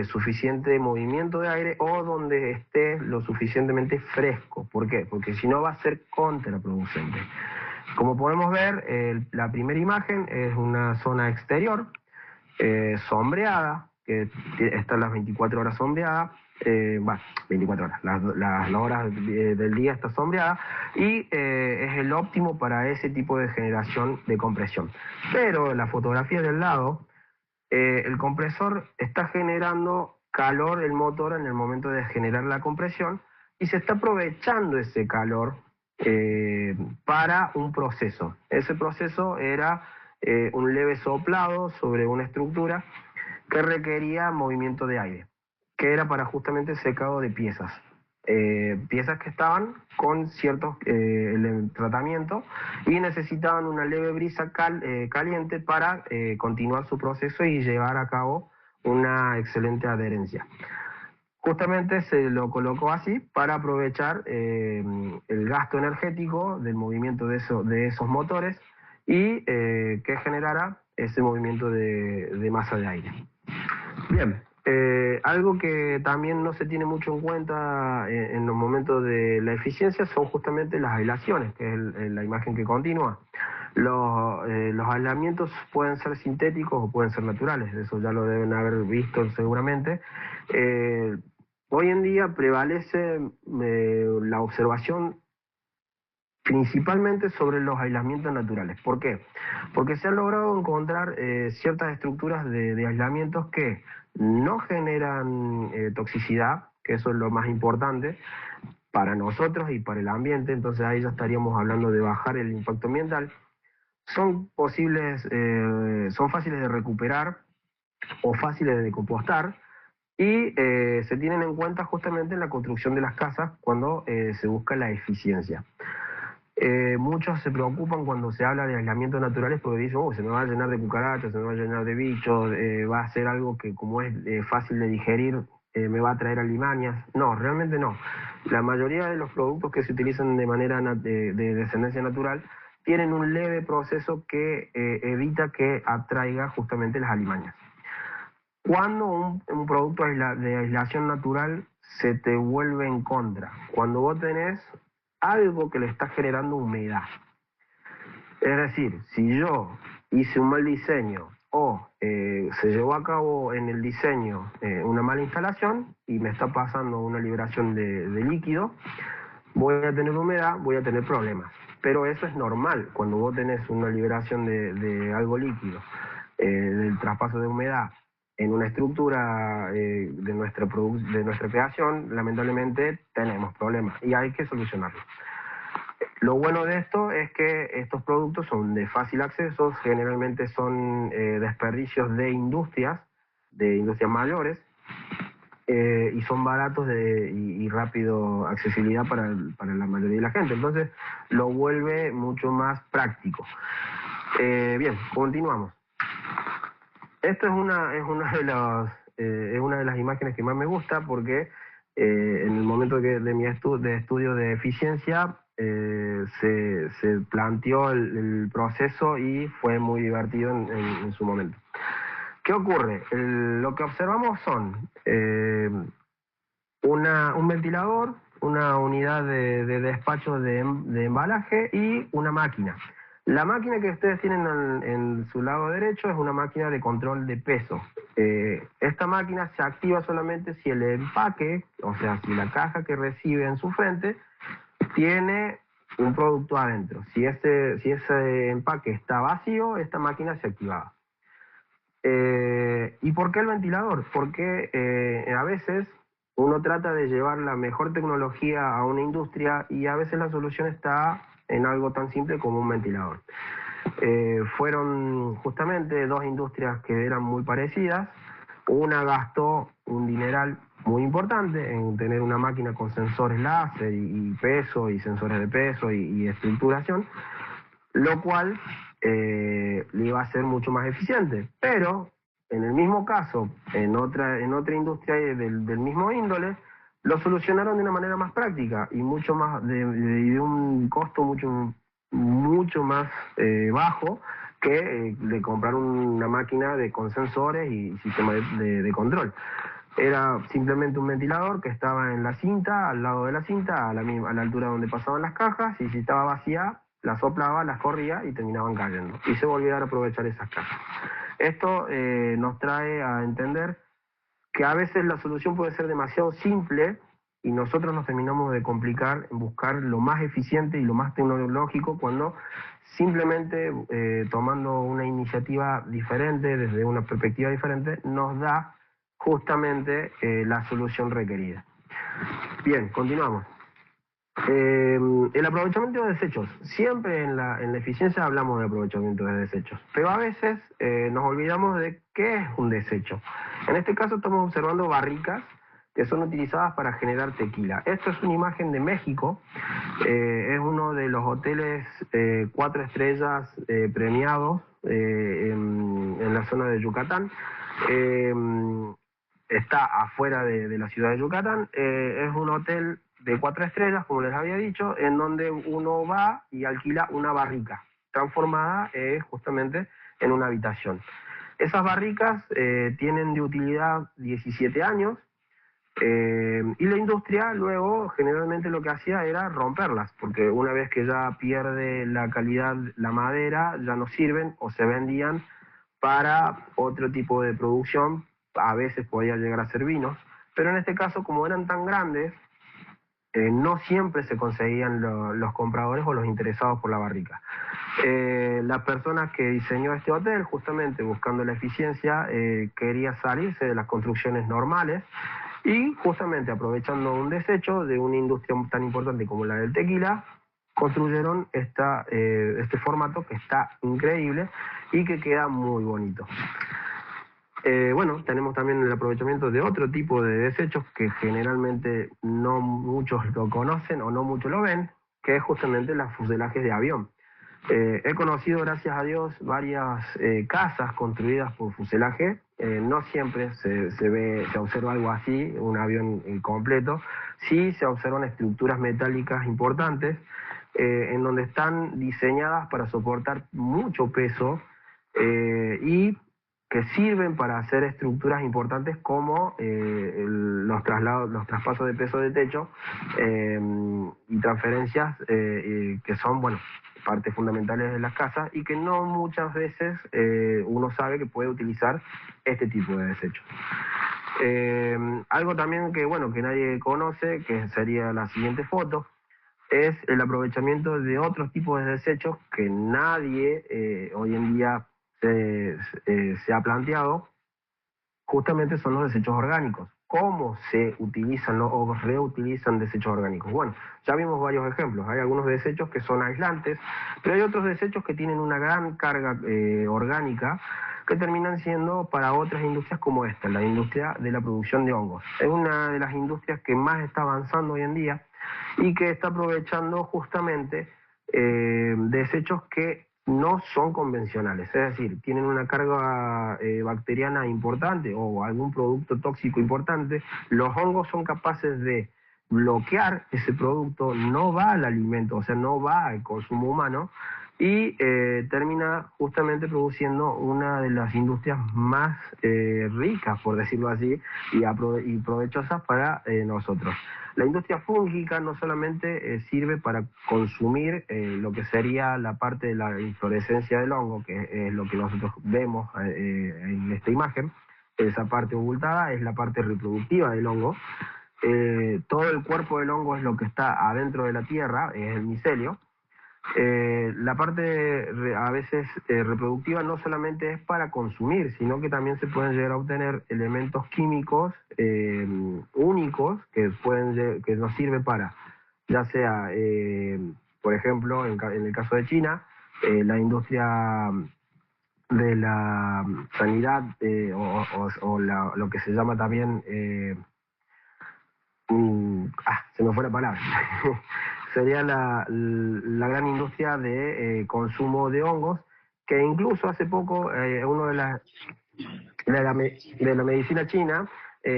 suficiente movimiento de aire o donde esté lo suficientemente fresco. ¿Por qué? Porque si no va a ser contraproducente. Como podemos ver, la primera imagen es una zona exterior, sombreada, que está las 24 horas sombreada, 24 horas, las horas del día está sombreada y es el óptimo para ese tipo de generación de compresión. Pero la fotografía del lado, el compresor está generando calor del motor en el momento de generar la compresión y se está aprovechando ese calor para un proceso. Ese proceso era un leve soplado sobre una estructura que requería movimiento de aire, que era para justamente secado de piezas. Piezas que estaban con ciertos tratamientos y necesitaban una leve brisa caliente para continuar su proceso y llevar a cabo una excelente adherencia. Justamente se lo colocó así para aprovechar el gasto energético del movimiento de esos motores y que generara ese movimiento de masa de aire. Bien, algo que también no se tiene mucho en cuenta en los momentos de la eficiencia son justamente las aislaciones, que es la imagen que continúa. Los aislamientos pueden ser sintéticos o pueden ser naturales, eso ya lo deben haber visto seguramente. Hoy en día prevalece la observación principalmente sobre los aislamientos naturales. ¿Por qué? Porque se han logrado encontrar ciertas estructuras de aislamientos que no generan toxicidad, que eso es lo más importante para nosotros y para el ambiente, entonces ahí ya estaríamos hablando de bajar el impacto ambiental. Son posibles, son fáciles de recuperar o fáciles de compostar, y se tienen en cuenta justamente en la construcción de las casas cuando se busca la eficiencia. Muchos se preocupan cuando se habla de aislamientos naturales porque dicen, se me va a llenar de cucarachas, se me va a llenar de bichos, va a ser algo que como es fácil de digerir, me va a traer alimañas. No, realmente no. La mayoría de los productos que se utilizan de manera de descendencia natural tienen un leve proceso que evita que atraiga justamente las alimañas. Cuando un producto de aislación natural se te vuelve en contra, cuando vos tenés algo que le está generando humedad. Es decir, si yo hice un mal diseño o se llevó a cabo en el diseño una mala instalación y me está pasando una liberación de líquido, voy a tener humedad, voy a tener problemas. Pero eso es normal cuando vos tenés una liberación de algo líquido, del traspaso de humedad en una estructura de nuestra creación, lamentablemente tenemos problemas y hay que solucionarlo. Lo bueno de esto es que estos productos son de fácil acceso, generalmente son desperdicios de industrias mayores, y son baratos y rápido accesibilidad para la mayoría de la gente. Entonces lo vuelve mucho más práctico. Bien, continuamos. Esto es una de las imágenes que más me gusta porque en el momento de mi estudio de eficiencia se planteó el proceso y fue muy divertido en su momento. ¿Qué ocurre? Lo que observamos son un ventilador, una unidad de despacho de embalaje y una máquina. La máquina que ustedes tienen en su lado derecho es una máquina de control de peso. Esta máquina se activa solamente si el empaque, o sea, si la caja que recibe en su frente tiene un producto adentro. Si ese empaque está vacío, esta máquina se activaba. ¿Y por qué el ventilador? Porque a veces uno trata de llevar la mejor tecnología a una industria y a veces la solución está en algo tan simple como un ventilador. Fueron justamente dos industrias que eran muy parecidas. Una gastó un dineral muy importante en tener una máquina con sensores láser y peso y sensores de peso y estructuración, lo cual le iba a ser mucho más eficiente. Pero en el mismo caso, en otra industria del mismo índole, lo solucionaron de una manera más práctica y mucho más de un costo mucho más bajo que de comprar una máquina con sensores y sistema de control. Era simplemente un ventilador que estaba en la cinta, al lado de la cinta, a la altura donde pasaban las cajas, y si estaba vacía, las soplaba, las corría y terminaban cayendo. Y se volvían a aprovechar esas cajas. Esto nos trae a entender que a veces la solución puede ser demasiado simple y nosotros nos terminamos de complicar en buscar lo más eficiente y lo más tecnológico cuando simplemente tomando una iniciativa diferente, desde una perspectiva diferente, nos da justamente la solución requerida. Bien, continuamos. El aprovechamiento de desechos. Siempre en la eficiencia hablamos de aprovechamiento de desechos, pero a veces nos olvidamos de qué es un desecho. En este caso estamos observando barricas que son utilizadas para generar tequila. Esto es una imagen de México, es uno de los hoteles 4 estrellas premiados en la zona de Yucatán. Está afuera de la ciudad de Yucatán, es un hotel de 4 estrellas, como les había dicho, en donde uno va y alquila una barrica, transformada justamente en una habitación. Esas barricas tienen de utilidad 17 años, y la industria luego generalmente lo que hacía era romperlas, porque una vez que ya pierde la calidad la madera, ya no sirven o se vendían para otro tipo de producción, a veces podía llegar a ser vinos, pero en este caso, como eran tan grandes, no siempre se conseguían los compradores o los interesados por la barrica. La persona que diseñó este hotel, justamente buscando la eficiencia, quería salirse de las construcciones normales y justamente aprovechando un desecho de una industria tan importante como la del tequila, construyeron este formato que está increíble y que queda muy bonito. Bueno, tenemos también el aprovechamiento de otro tipo de desechos que generalmente no muchos lo conocen o no muchos lo ven, que es justamente los fuselajes de avión. He conocido, gracias a Dios, varias casas construidas por fuselaje. No siempre se observa algo así, un avión completo. Sí se observan estructuras metálicas importantes en donde están diseñadas para soportar mucho peso y que sirven para hacer estructuras importantes como los traspasos de peso de techo y transferencias que son, bueno, partes fundamentales de las casas y que no muchas veces uno sabe que puede utilizar este tipo de desechos. Algo también que, bueno, que nadie conoce, que sería la siguiente foto, es el aprovechamiento de otros tipos de desechos que nadie hoy en día se ha planteado. Justamente son los desechos orgánicos. ¿Cómo se utilizan o reutilizan desechos orgánicos? Bueno, ya vimos varios ejemplos. Hay algunos desechos que son aislantes, pero hay otros desechos que tienen una gran carga orgánica que terminan siendo para otras industrias como esta, la industria de la producción de hongos. Es una de las industrias que más está avanzando hoy en día y que está aprovechando justamente desechos que no son convencionales, es decir, tienen una carga bacteriana importante o algún producto tóxico importante. Los hongos son capaces de bloquear ese producto, no va al alimento, o sea, no va al consumo humano y termina justamente produciendo una de las industrias más ricas, por decirlo así, y provechosas para nosotros. La industria fúngica no solamente sirve para consumir lo que sería la parte de la inflorescencia del hongo, que es lo que nosotros vemos en esta imagen. Esa parte abultada es la parte reproductiva del hongo. Todo el cuerpo del hongo es lo que está adentro de la tierra, es el micelio. La parte a veces reproductiva no solamente es para consumir, sino que también se pueden llegar a obtener elementos químicos únicos que nos sirven para, ya sea, por ejemplo, en el caso de China, la industria de la sanidad lo que se llama también se me fue la palabra. Sería la gran industria de consumo de hongos, que incluso hace poco uno de la medicina china,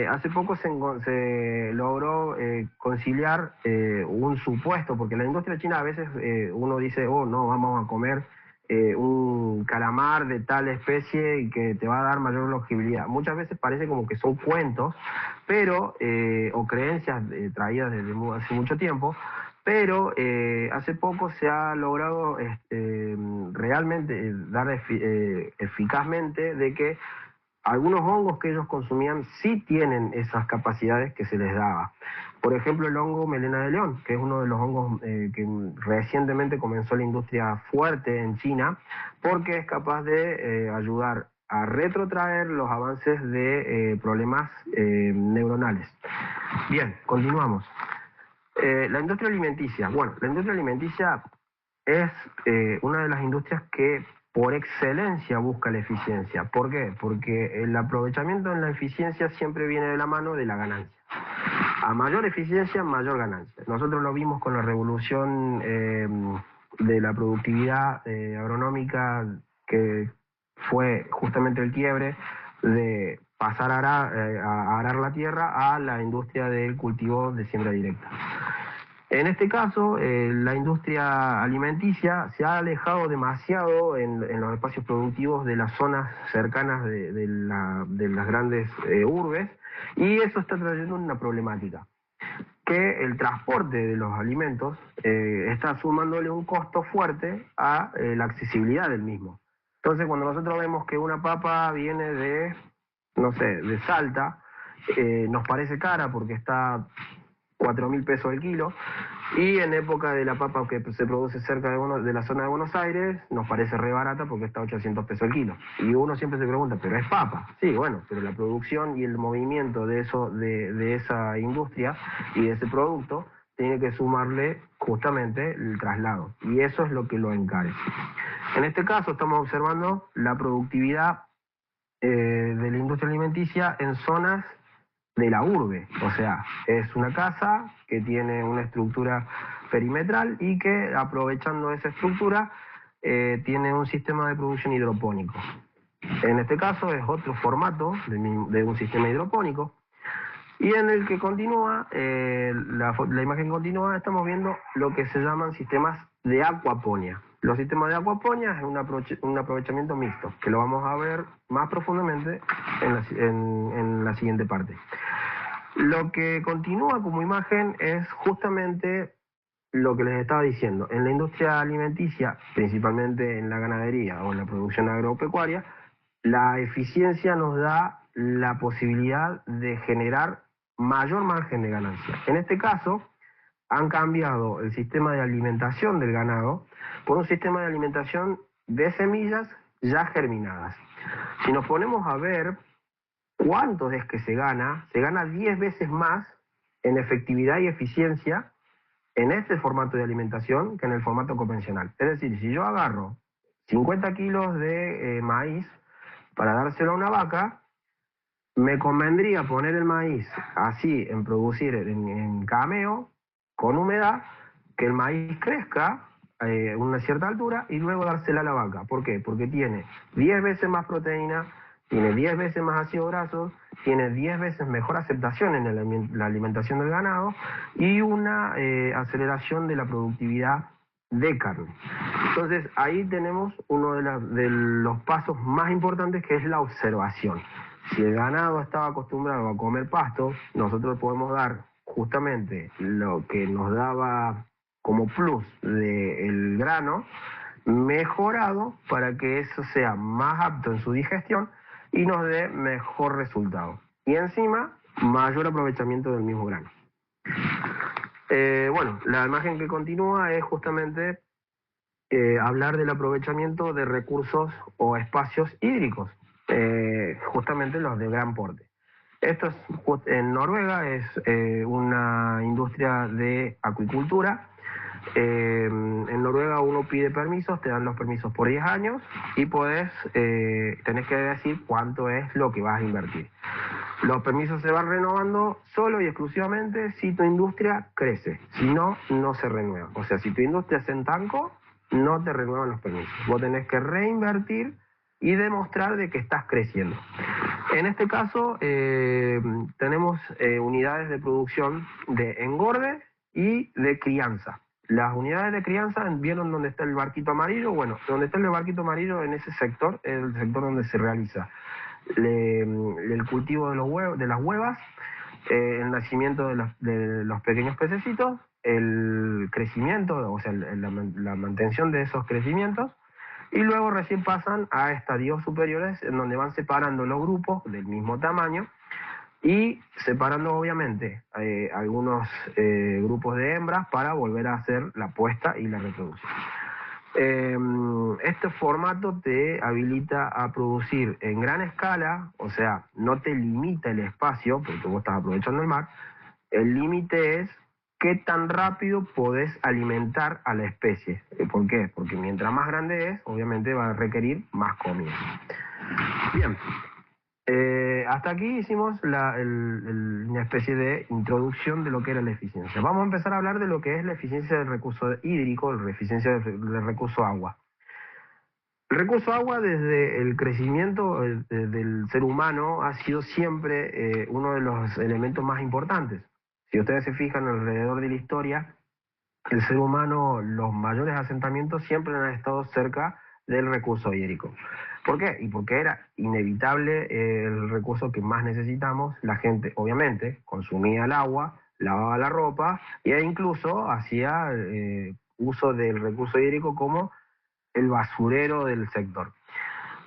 hace poco se logró conciliar un supuesto, porque la industria china a veces uno dice, oh no, vamos a comer un calamar de tal especie y que te va a dar mayor longevidad. Muchas veces parece como que son cuentos, pero o creencias traídas desde hace mucho tiempo, pero hace poco se ha logrado realmente dar eficazmente de que algunos hongos que ellos consumían sí tienen esas capacidades que se les daba. Por ejemplo, el hongo melena de león, que es uno de los hongos que recientemente comenzó la industria fuerte en China, porque es capaz de ayudar a retrotraer los avances de problemas neuronales. Bien, continuamos. La industria alimenticia. Bueno, la industria alimenticia es una de las industrias que por excelencia busca la eficiencia. ¿Por qué? Porque el aprovechamiento en la eficiencia siempre viene de la mano de la ganancia. A mayor eficiencia, mayor ganancia. Nosotros lo vimos con la revolución de la productividad agronómica, que fue justamente el quiebre de pasar a arar la tierra a la industria del cultivo de siembra directa. En este caso, la industria alimenticia se ha alejado demasiado en los espacios productivos de las zonas cercanas de las grandes urbes, y eso está trayendo una problemática, que el transporte de los alimentos está sumándole un costo fuerte a la accesibilidad del mismo. Entonces, cuando nosotros vemos que una papa viene de, no sé, de Salta, nos parece cara porque está 4.000 pesos el kilo, y en época de la papa que se produce cerca de la zona de Buenos Aires, nos parece re barata porque está a 800 pesos el kilo. Y uno siempre se pregunta, ¿pero es papa? Sí, bueno, pero la producción y el movimiento de esa industria y de ese producto tiene que sumarle justamente el traslado, y eso es lo que lo encarece. En este caso estamos observando la productividad de la industria alimenticia en zonas de la urbe, o sea, es una casa que tiene una estructura perimetral y que, aprovechando esa estructura, tiene un sistema de producción hidropónico. En este caso es otro formato de un sistema hidropónico, y en el que continúa, la imagen continúa, estamos viendo lo que se llaman sistemas de acuaponía. Los sistemas de acuaponía es un aprovechamiento mixto, que lo vamos a ver más profundamente en la siguiente parte. Lo que continúa como imagen es justamente lo que les estaba diciendo. En la industria alimenticia, principalmente en la ganadería o en la producción agropecuaria, la eficiencia nos da la posibilidad de generar mayor margen de ganancia. En este caso, han cambiado el sistema de alimentación del ganado por un sistema de alimentación de semillas ya germinadas. Si nos ponemos a ver cuánto es que se gana 10 veces más en efectividad y eficiencia en este formato de alimentación que en el formato convencional. Es decir, si yo agarro 50 kilos de maíz para dárselo a una vaca, me convendría poner el maíz así, en producir en cameo, con humedad, que el maíz crezca a una cierta altura y luego dársela a la vaca. ¿Por qué? Porque tiene 10 veces más proteína, tiene 10 veces más ácidos grasos, tiene 10 veces mejor aceptación en la alimentación del ganado y una aceleración de la productividad de carne. Entonces ahí tenemos uno de los pasos más importantes, que es la observación. Si el ganado estaba acostumbrado a comer pasto, nosotros podemos dar justamente lo que nos daba como plus del grano mejorado para que eso sea más apto en su digestión y nos dé mejor resultado. Y encima, mayor aprovechamiento del mismo grano. Bueno, la imagen que continúa es justamente hablar del aprovechamiento de recursos o espacios hídricos, justamente los de gran porte. Esto es, en Noruega es una industria de acuicultura. En Noruega uno pide permisos, te dan los permisos por 10 años y tenés que decir cuánto es lo que vas a invertir. Los permisos se van renovando solo y exclusivamente si tu industria crece, si no, no se renueva. O sea, si tu industria se estancó, no te renuevan los permisos. Vos tenés que reinvertir y demostrar de que estás creciendo. En este caso tenemos unidades de producción de engorde y de crianza. Las unidades de crianza, ¿vieron dónde está el barquito amarillo? Bueno, donde está el barquito amarillo, en ese sector, es el sector donde se realiza el cultivo de las huevas, el nacimiento de los pequeños pececitos, el crecimiento, o sea, la mantención de esos crecimientos, y luego recién pasan a estadios superiores en donde van separando los grupos del mismo tamaño y separando obviamente algunos grupos de hembras para volver a hacer la puesta y la reproducción. Este formato te habilita a producir en gran escala, o sea, no te limita el espacio porque vos estás aprovechando el mar. El límite es qué tan rápido podés alimentar a la especie. ¿Por qué? Porque mientras más grande es, obviamente va a requerir más comida. Bien, hasta aquí hicimos una especie de introducción de lo que era la eficiencia. Vamos a empezar a hablar de lo que es la eficiencia del recurso hídrico, la eficiencia del recurso agua. El recurso agua, desde el crecimiento del ser humano, ha sido siempre uno de los elementos más importantes. Si ustedes se fijan alrededor de la historia, el ser humano, los mayores asentamientos siempre han estado cerca del recurso hídrico. ¿Por qué? Y porque era inevitable el recurso que más necesitamos. La gente, obviamente, consumía el agua, lavaba la ropa e incluso hacía uso del recurso hídrico como el basurero del sector.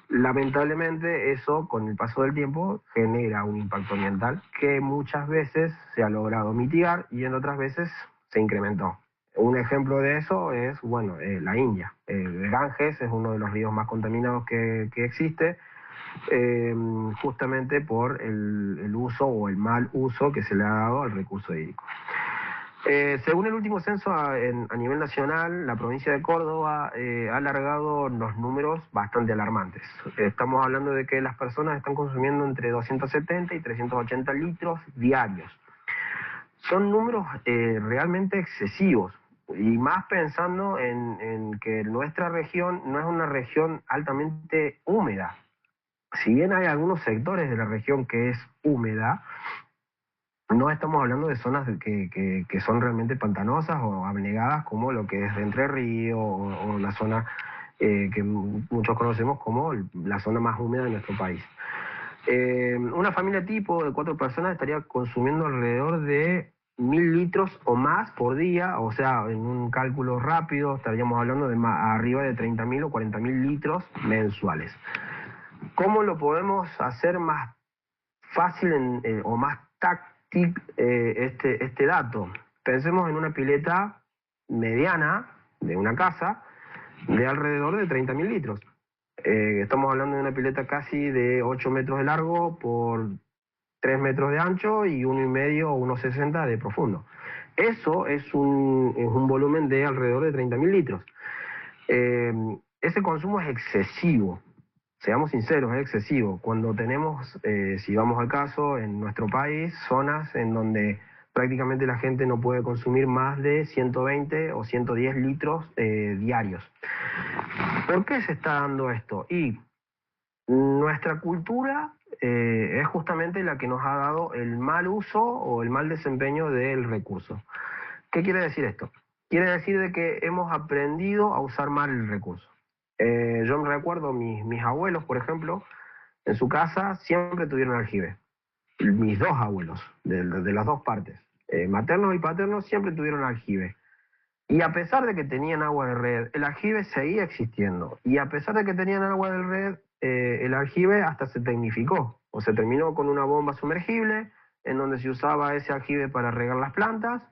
lamentablemente eso con el paso del tiempo genera un impacto ambiental que muchas veces se ha logrado mitigar y en otras veces se incrementó. Un ejemplo de eso es, bueno, la India. El Ganges es uno de los ríos más contaminados que existe, justamente por el uso o el mal uso que se le ha dado al recurso hídrico. Según el último censo a nivel nacional, la provincia de Córdoba ha alargado los números bastante alarmantes. Estamos hablando de que las personas están consumiendo entre 270 y 380 litros diarios. Son números realmente excesivos, y más pensando en que nuestra región no es una región altamente húmeda. Si bien hay algunos sectores de la región que es húmeda, no estamos hablando de zonas que son realmente pantanosas o abnegadas, como lo que es Entre Ríos o la zona que muchos conocemos como la zona más húmeda de nuestro país. Una familia tipo de 4 personas estaría consumiendo alrededor de 1000 litros o más por día, o sea, en un cálculo rápido estaríamos hablando de arriba de 30.000 o 40.000 litros mensuales. ¿Cómo lo podemos hacer más fácil o más táctil este dato? Pensemos en una pileta mediana de una casa de alrededor de 30.000 litros. Estamos hablando de una pileta casi de 8 metros de largo por 3 metros de ancho y 1,5 o 1,60 de profundo. Eso es un volumen de alrededor de 30.000 litros. Ese consumo es excesivo. Seamos sinceros, es excesivo. Cuando tenemos, si vamos al caso, en nuestro país, zonas en donde prácticamente la gente no puede consumir más de 120 o 110 litros diarios. ¿Por qué se está dando esto? Y nuestra cultura es justamente la que nos ha dado el mal uso o el mal desempeño del recurso. ¿Qué quiere decir esto? Quiere decir de que hemos aprendido a usar mal el recurso. Yo me recuerdo, mis abuelos, por ejemplo, en su casa siempre tuvieron aljibe. Mis 2 abuelos, de las 2 partes, maternos y paternos, siempre tuvieron aljibe. Y a pesar de que tenían agua de red, el aljibe seguía existiendo. Y a pesar de que tenían agua de red, el aljibe hasta se tecnificó. O se terminó con una bomba sumergible, en donde se usaba ese aljibe para regar las plantas,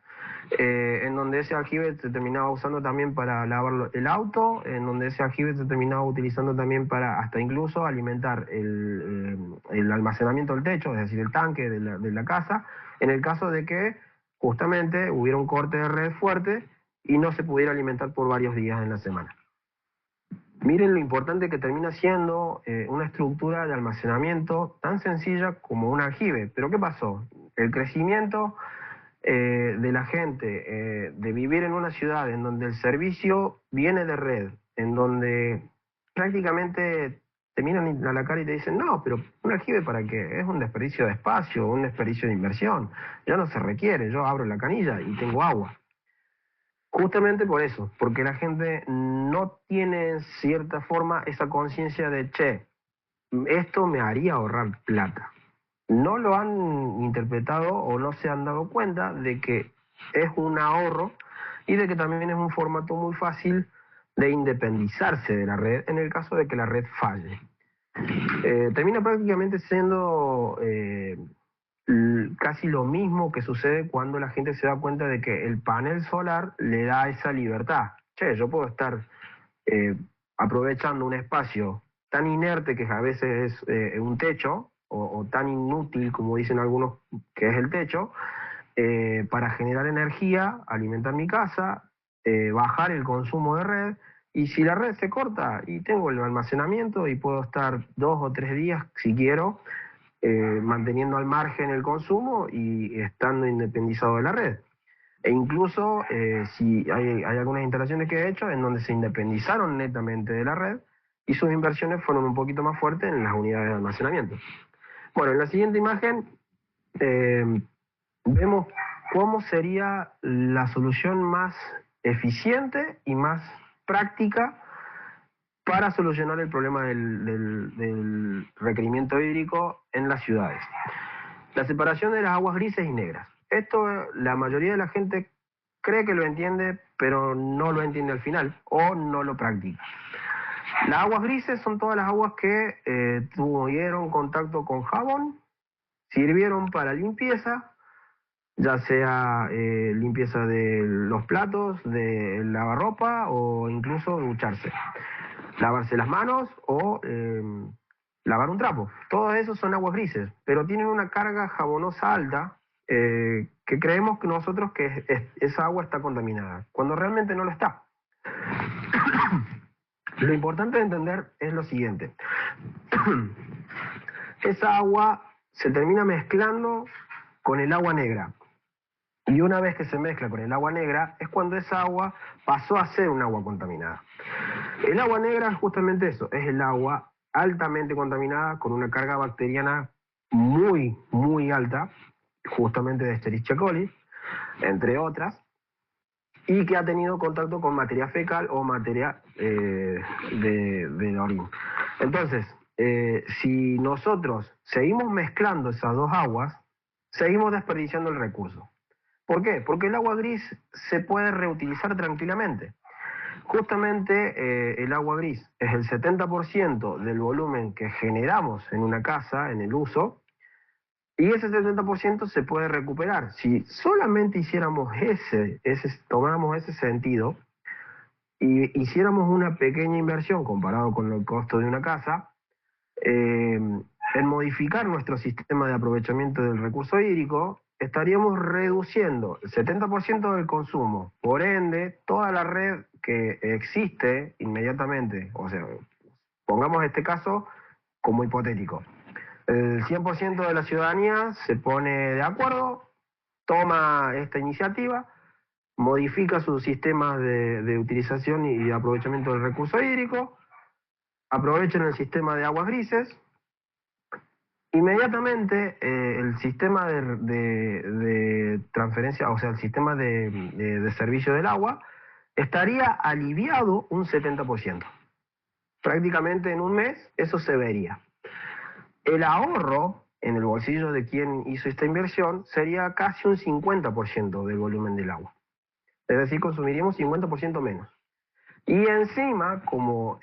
en donde ese aljibe se terminaba usando también para lavar el auto, en donde ese aljibe se terminaba utilizando también para hasta incluso alimentar el almacenamiento del techo, es decir, el tanque de la casa, en el caso de que justamente hubiera un corte de red fuerte y no se pudiera alimentar por varios días en la semana. Miren lo importante que termina siendo una estructura de almacenamiento tan sencilla como un aljibe. Pero ¿qué pasó? El crecimiento de la gente, de vivir en una ciudad en donde el servicio viene de red, en donde prácticamente te miran a la cara y te dicen, no, pero un aljibe ¿para qué? Es un desperdicio de espacio, un desperdicio de inversión. Ya no se requiere, yo abro la canilla y tengo agua. Justamente por eso, porque la gente no tiene en cierta forma esa conciencia de, che, esto me haría ahorrar plata. No lo han interpretado o no se han dado cuenta de que es un ahorro y de que también es un formato muy fácil de independizarse de la red en el caso de que la red falle. Termina prácticamente siendo casi lo mismo que sucede cuando la gente se da cuenta de que el panel solar le da esa libertad. Che, yo puedo estar aprovechando un espacio tan inerte que a veces es un techo, o tan inútil como dicen algunos que es el techo, para generar energía, alimentar mi casa, bajar el consumo de red, y si la red se corta y tengo el almacenamiento y puedo estar 2 o 3 días si quiero, manteniendo al margen el consumo y estando independizado de la red. E incluso si hay algunas instalaciones que he hecho en donde se independizaron netamente de la red y sus inversiones fueron un poquito más fuertes en las unidades de almacenamiento. Bueno, en la siguiente imagen vemos cómo sería la solución más eficiente y más práctica para solucionar el problema del requerimiento hídrico en las ciudades. La separación de las aguas grises y negras. Esto la mayoría de la gente cree que lo entiende, pero no lo entiende al final o no lo practica. Las aguas grises son todas las aguas que tuvieron contacto con jabón, sirvieron para limpieza, ya sea limpieza de los platos, de lavarropa o incluso ducharse, lavarse las manos o lavar un trapo. Todo eso son aguas grises, pero tienen una carga jabonosa alta que creemos que nosotros que esa agua está contaminada, cuando realmente no lo está. Lo importante de entender es lo siguiente. Esa agua se termina mezclando con el agua negra. Y una vez que se mezcla con el agua negra, es cuando esa agua pasó a ser un agua contaminada. El agua negra es justamente eso, es el agua altamente contaminada con una carga bacteriana muy, muy alta, justamente de Escherichia coli, entre otras, y que ha tenido contacto con materia fecal o materia de orina. Entonces, si nosotros seguimos mezclando esas dos aguas, seguimos desperdiciando el recurso. ¿Por qué? Porque el agua gris se puede reutilizar tranquilamente. Justamente el agua gris es el 70% del volumen que generamos en una casa, en el uso, y ese 70% se puede recuperar. Si solamente hiciéramos tomáramos ese sentido y hiciéramos una pequeña inversión comparado con el costo de una casa, en modificar nuestro sistema de aprovechamiento del recurso hídrico, estaríamos reduciendo el 70% del consumo. Por ende, toda la red que existe inmediatamente, o sea, pongamos este caso como hipotético. El 100% de la ciudadanía se pone de acuerdo, toma esta iniciativa, modifica sus sistemas de utilización y de aprovechamiento del recurso hídrico, aprovechan el sistema de aguas grises. Inmediatamente el sistema de transferencia, o sea, el sistema de servicio del agua, estaría aliviado un 70%. Prácticamente en un mes eso se vería. El ahorro en el bolsillo de quien hizo esta inversión sería casi un 50% del volumen del agua. Es decir, consumiríamos 50% menos. Y encima, como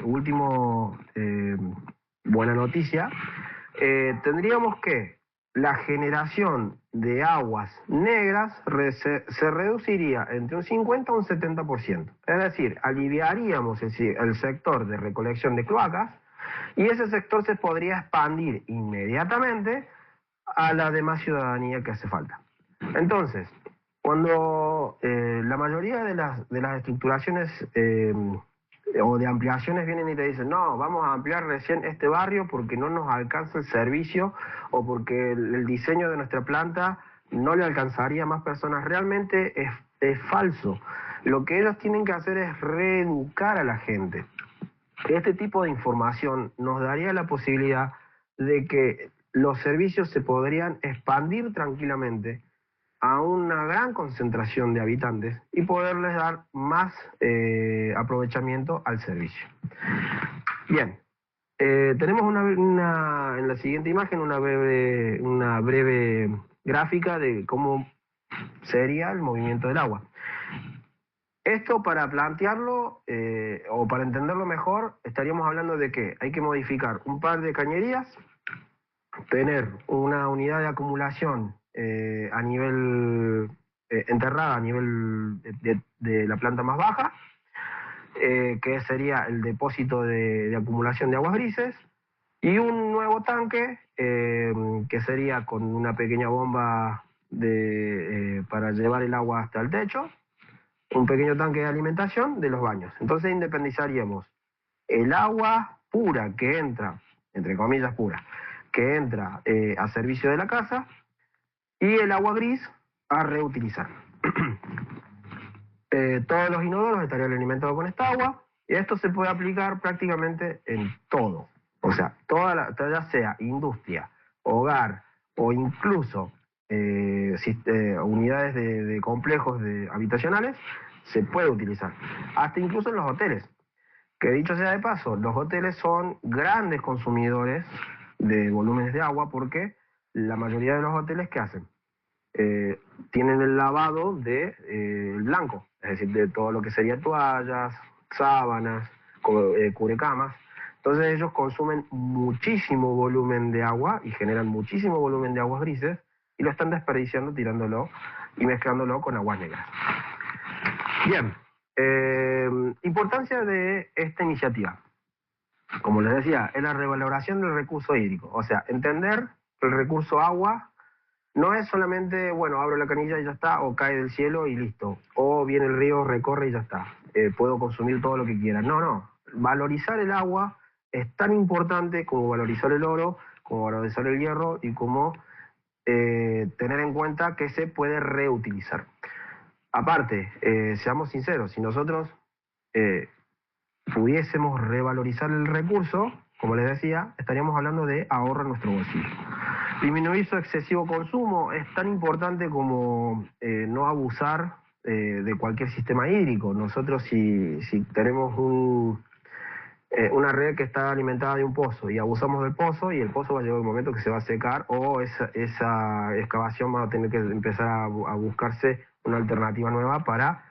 último buena noticia, tendríamos que la generación de aguas negras se reduciría entre un 50 a un 70%. Es decir, aliviaríamos el sector de recolección de cloacas y ese sector se podría expandir inmediatamente a la demás ciudadanía que hace falta. Entonces, cuando la mayoría de las estructuraciones o de ampliaciones vienen y te dicen, no, vamos a ampliar recién este barrio porque no nos alcanza el servicio o porque el diseño de nuestra planta no le alcanzaría a más personas, realmente es falso. Lo que ellos tienen que hacer es reeducar a la gente. Este tipo de información nos daría la posibilidad de que los servicios se podrían expandir tranquilamente a una gran concentración de habitantes y poderles dar más aprovechamiento al servicio. Bien, tenemos en la siguiente imagen una breve gráfica de cómo sería el movimiento del agua. Esto, para plantearlo o para entenderlo mejor, estaríamos hablando de que hay que modificar un par de cañerías, tener una unidad de acumulación a nivel enterrada, a nivel de la planta más baja, que sería el depósito de acumulación de aguas grises, y un nuevo tanque que sería con una pequeña bomba para llevar el agua hasta el techo, un pequeño tanque de alimentación de los baños. Entonces independizaríamos el agua pura que entra, entre comillas pura, que entra a servicio de la casa, y el agua gris a reutilizar. Todos los inodoros estarían alimentados con esta agua, y esto se puede aplicar prácticamente en todo. O sea, ya sea industria, hogar o incluso unidades de complejos habitacionales, se puede utilizar. Hasta incluso en los hoteles. Que dicho sea de paso, los hoteles son grandes consumidores de volúmenes de agua porque la mayoría de los hoteles, ¿qué hacen? Tienen el lavado el blanco, es decir, de todo lo que sería toallas, sábanas, cubrecamas. Entonces ellos consumen muchísimo volumen de agua y generan muchísimo volumen de aguas grises y lo están desperdiciando tirándolo y mezclándolo con aguas negras. Bien, importancia de esta iniciativa. Como les decía, es la revaloración del recurso hídrico. O sea, entender que el recurso agua no es solamente, bueno, abro la canilla y ya está, o cae del cielo y listo. O viene el río, recorre y ya está. Puedo consumir todo lo que quiera. No, no. Valorizar el agua es tan importante como valorizar el oro, como valorizar el hierro y como tener en cuenta que se puede reutilizar. Aparte, seamos sinceros, si nosotros pudiésemos revalorizar el recurso, como les decía, estaríamos hablando de ahorro en nuestro bolsillo. Disminuir su excesivo consumo es tan importante como no abusar de cualquier sistema hídrico. Nosotros si tenemos una red que está alimentada de un pozo y abusamos del pozo, y el pozo va a llegar un momento que se va a secar, o esa excavación va a tener que empezar a buscarse una alternativa nueva para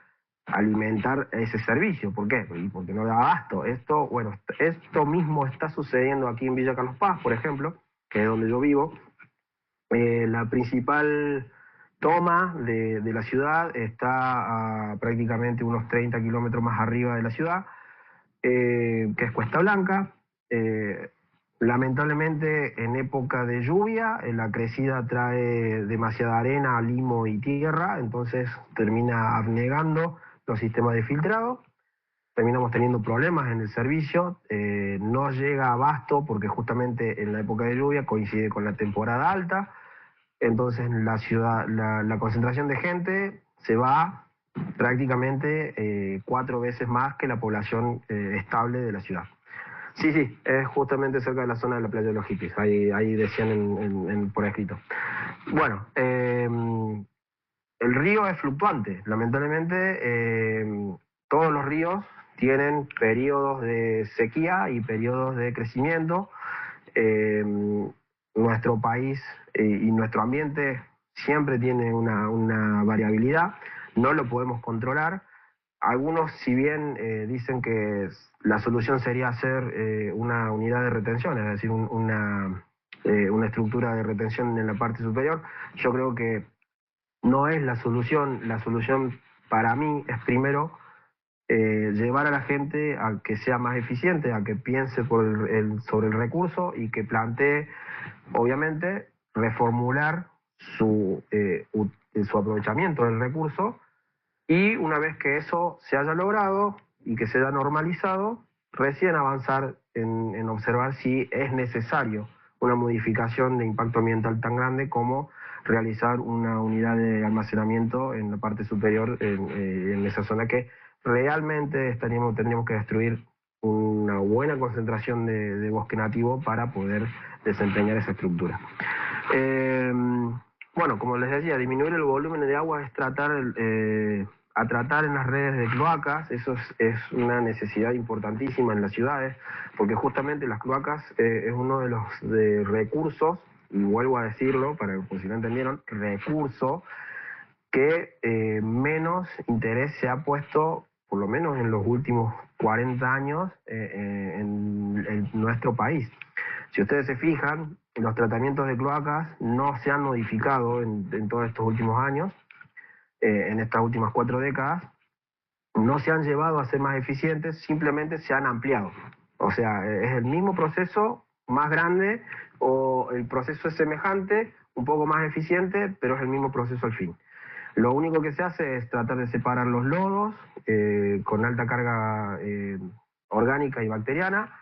alimentar ese servicio. ¿Por qué? Porque no da abasto. Esto mismo está sucediendo aquí en Villa Carlos Paz, por ejemplo, que es donde yo vivo. La principal toma de la ciudad está a prácticamente unos 30 kilómetros más arriba de la ciudad, que es Cuesta Blanca. Lamentablemente en época de lluvia la crecida trae demasiada arena, limo y tierra, entonces termina abnegando los sistemas de filtrado, terminamos teniendo problemas en el servicio, no llega a abasto porque justamente en la época de lluvia coincide con la temporada alta, entonces la ciudad, la concentración de gente se va prácticamente 4 veces más que la población estable de la ciudad. Sí, es justamente cerca de la zona de la playa de los hippies, ahí decían por escrito. Bueno, el río es fluctuante, lamentablemente todos los ríos tienen periodos de sequía y periodos de crecimiento. Nuestro país y nuestro ambiente siempre tiene una variabilidad, no lo podemos controlar. Algunos, si bien dicen que la solución sería hacer una unidad de retención, es decir, una estructura de retención en la parte superior, yo creo que no es la solución. La solución para mí es primero llevar a la gente a que sea más eficiente, a que piense sobre el recurso y que plantee, obviamente, reformular su aprovechamiento del recurso, y una vez que eso se haya logrado y que se haya normalizado, recién avanzar en observar si es necesario una modificación de impacto ambiental tan grande como realizar una unidad de almacenamiento en la parte superior, en esa zona que realmente tendríamos que destruir una buena concentración de bosque nativo para poder desempeñar esa estructura. Bueno, como les decía, disminuir el volumen de agua es tratar en las redes de cloacas. Eso es una necesidad importantísima en las ciudades, porque justamente las cloacas es uno de los recursos, y vuelvo a decirlo, por si no entendieron, recurso que menos interés se ha puesto, por lo menos en los últimos 40 años, en nuestro país. Si ustedes se fijan, los tratamientos de cloacas no se han modificado en todos estos últimos años, en estas últimas 4 décadas, no se han llevado a ser más eficientes, simplemente se han ampliado. O sea, es el mismo proceso, más grande, o el proceso es semejante, un poco más eficiente, pero es el mismo proceso al fin. Lo único que se hace es tratar de separar los lodos con alta carga orgánica y bacteriana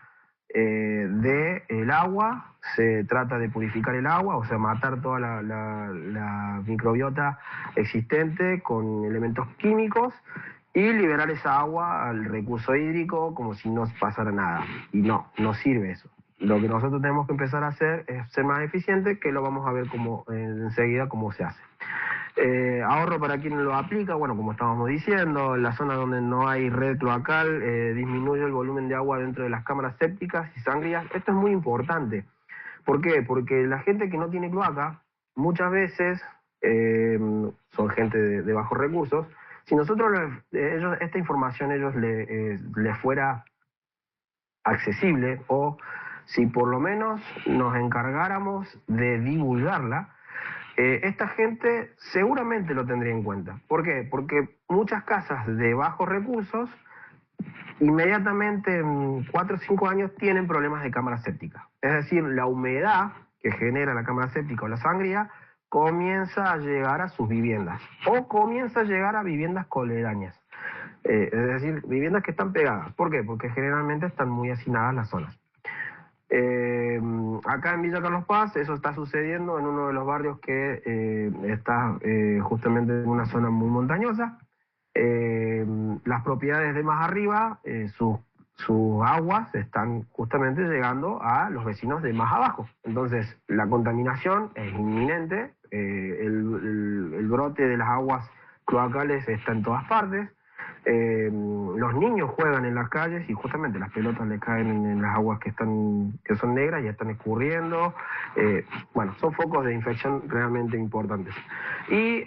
del agua. Se trata de purificar el agua, o sea, matar toda la microbiota existente con elementos químicos y liberar esa agua al recurso hídrico como si no pasara nada. Y no sirve eso. Lo que nosotros tenemos que empezar a hacer es ser más eficientes, que lo vamos a ver enseguida cómo se hace. Ahorro para quien lo aplica, bueno, como estábamos diciendo, en la zona donde no hay red cloacal, disminuye el volumen de agua dentro de las cámaras sépticas y sangrías. Esto es muy importante. ¿Por qué? Porque la gente que no tiene cloaca, muchas veces son gente de bajos recursos. Si nosotros esta información les fuera accesible, o si por lo menos nos encargáramos de divulgarla, esta gente seguramente lo tendría en cuenta. ¿Por qué? Porque muchas casas de bajos recursos inmediatamente en 4 o 5 años tienen problemas de cámara séptica. Es decir, la humedad que genera la cámara séptica o la sangría comienza a llegar a sus viviendas o comienza a llegar a viviendas coledañas. Es decir, viviendas que están pegadas. ¿Por qué? Porque generalmente están muy hacinadas las zonas. Acá en Villa Carlos Paz eso está sucediendo en uno de los barrios que está justamente en una zona muy montañosa. Las propiedades de más arriba, sus aguas están justamente llegando a los vecinos de más abajo. Entonces la contaminación es inminente, el brote de las aguas cloacales está en todas partes. Los niños juegan en las calles y justamente las pelotas le caen en las aguas que son negras y están escurriendo. Bueno, son focos de infección realmente importantes. Y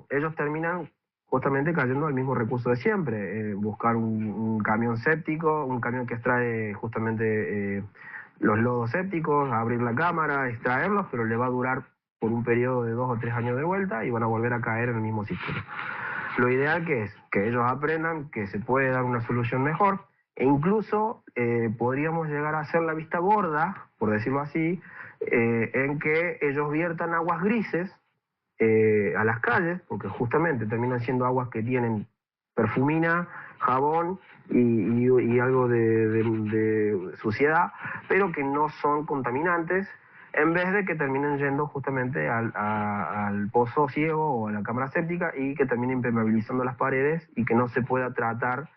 ellos terminan justamente cayendo al mismo recurso de siempre, buscar un camión séptico, un camión que extrae justamente los lodos sépticos, abrir la cámara, extraerlos, pero le va a durar por un periodo de 2 o 3 años de vuelta y van a volver a caer en el mismo ciclo. Lo ideal que es que ellos aprendan que se puede dar una solución mejor e incluso podríamos llegar a hacer la vista gorda, por decirlo así, en que ellos viertan aguas grises a las calles, porque justamente terminan siendo aguas que tienen perfumina, jabón y algo de suciedad, pero que no son contaminantes, en vez de que terminen yendo justamente al pozo ciego o a la cámara séptica y que terminen impermeabilizando las paredes y que no se pueda tratar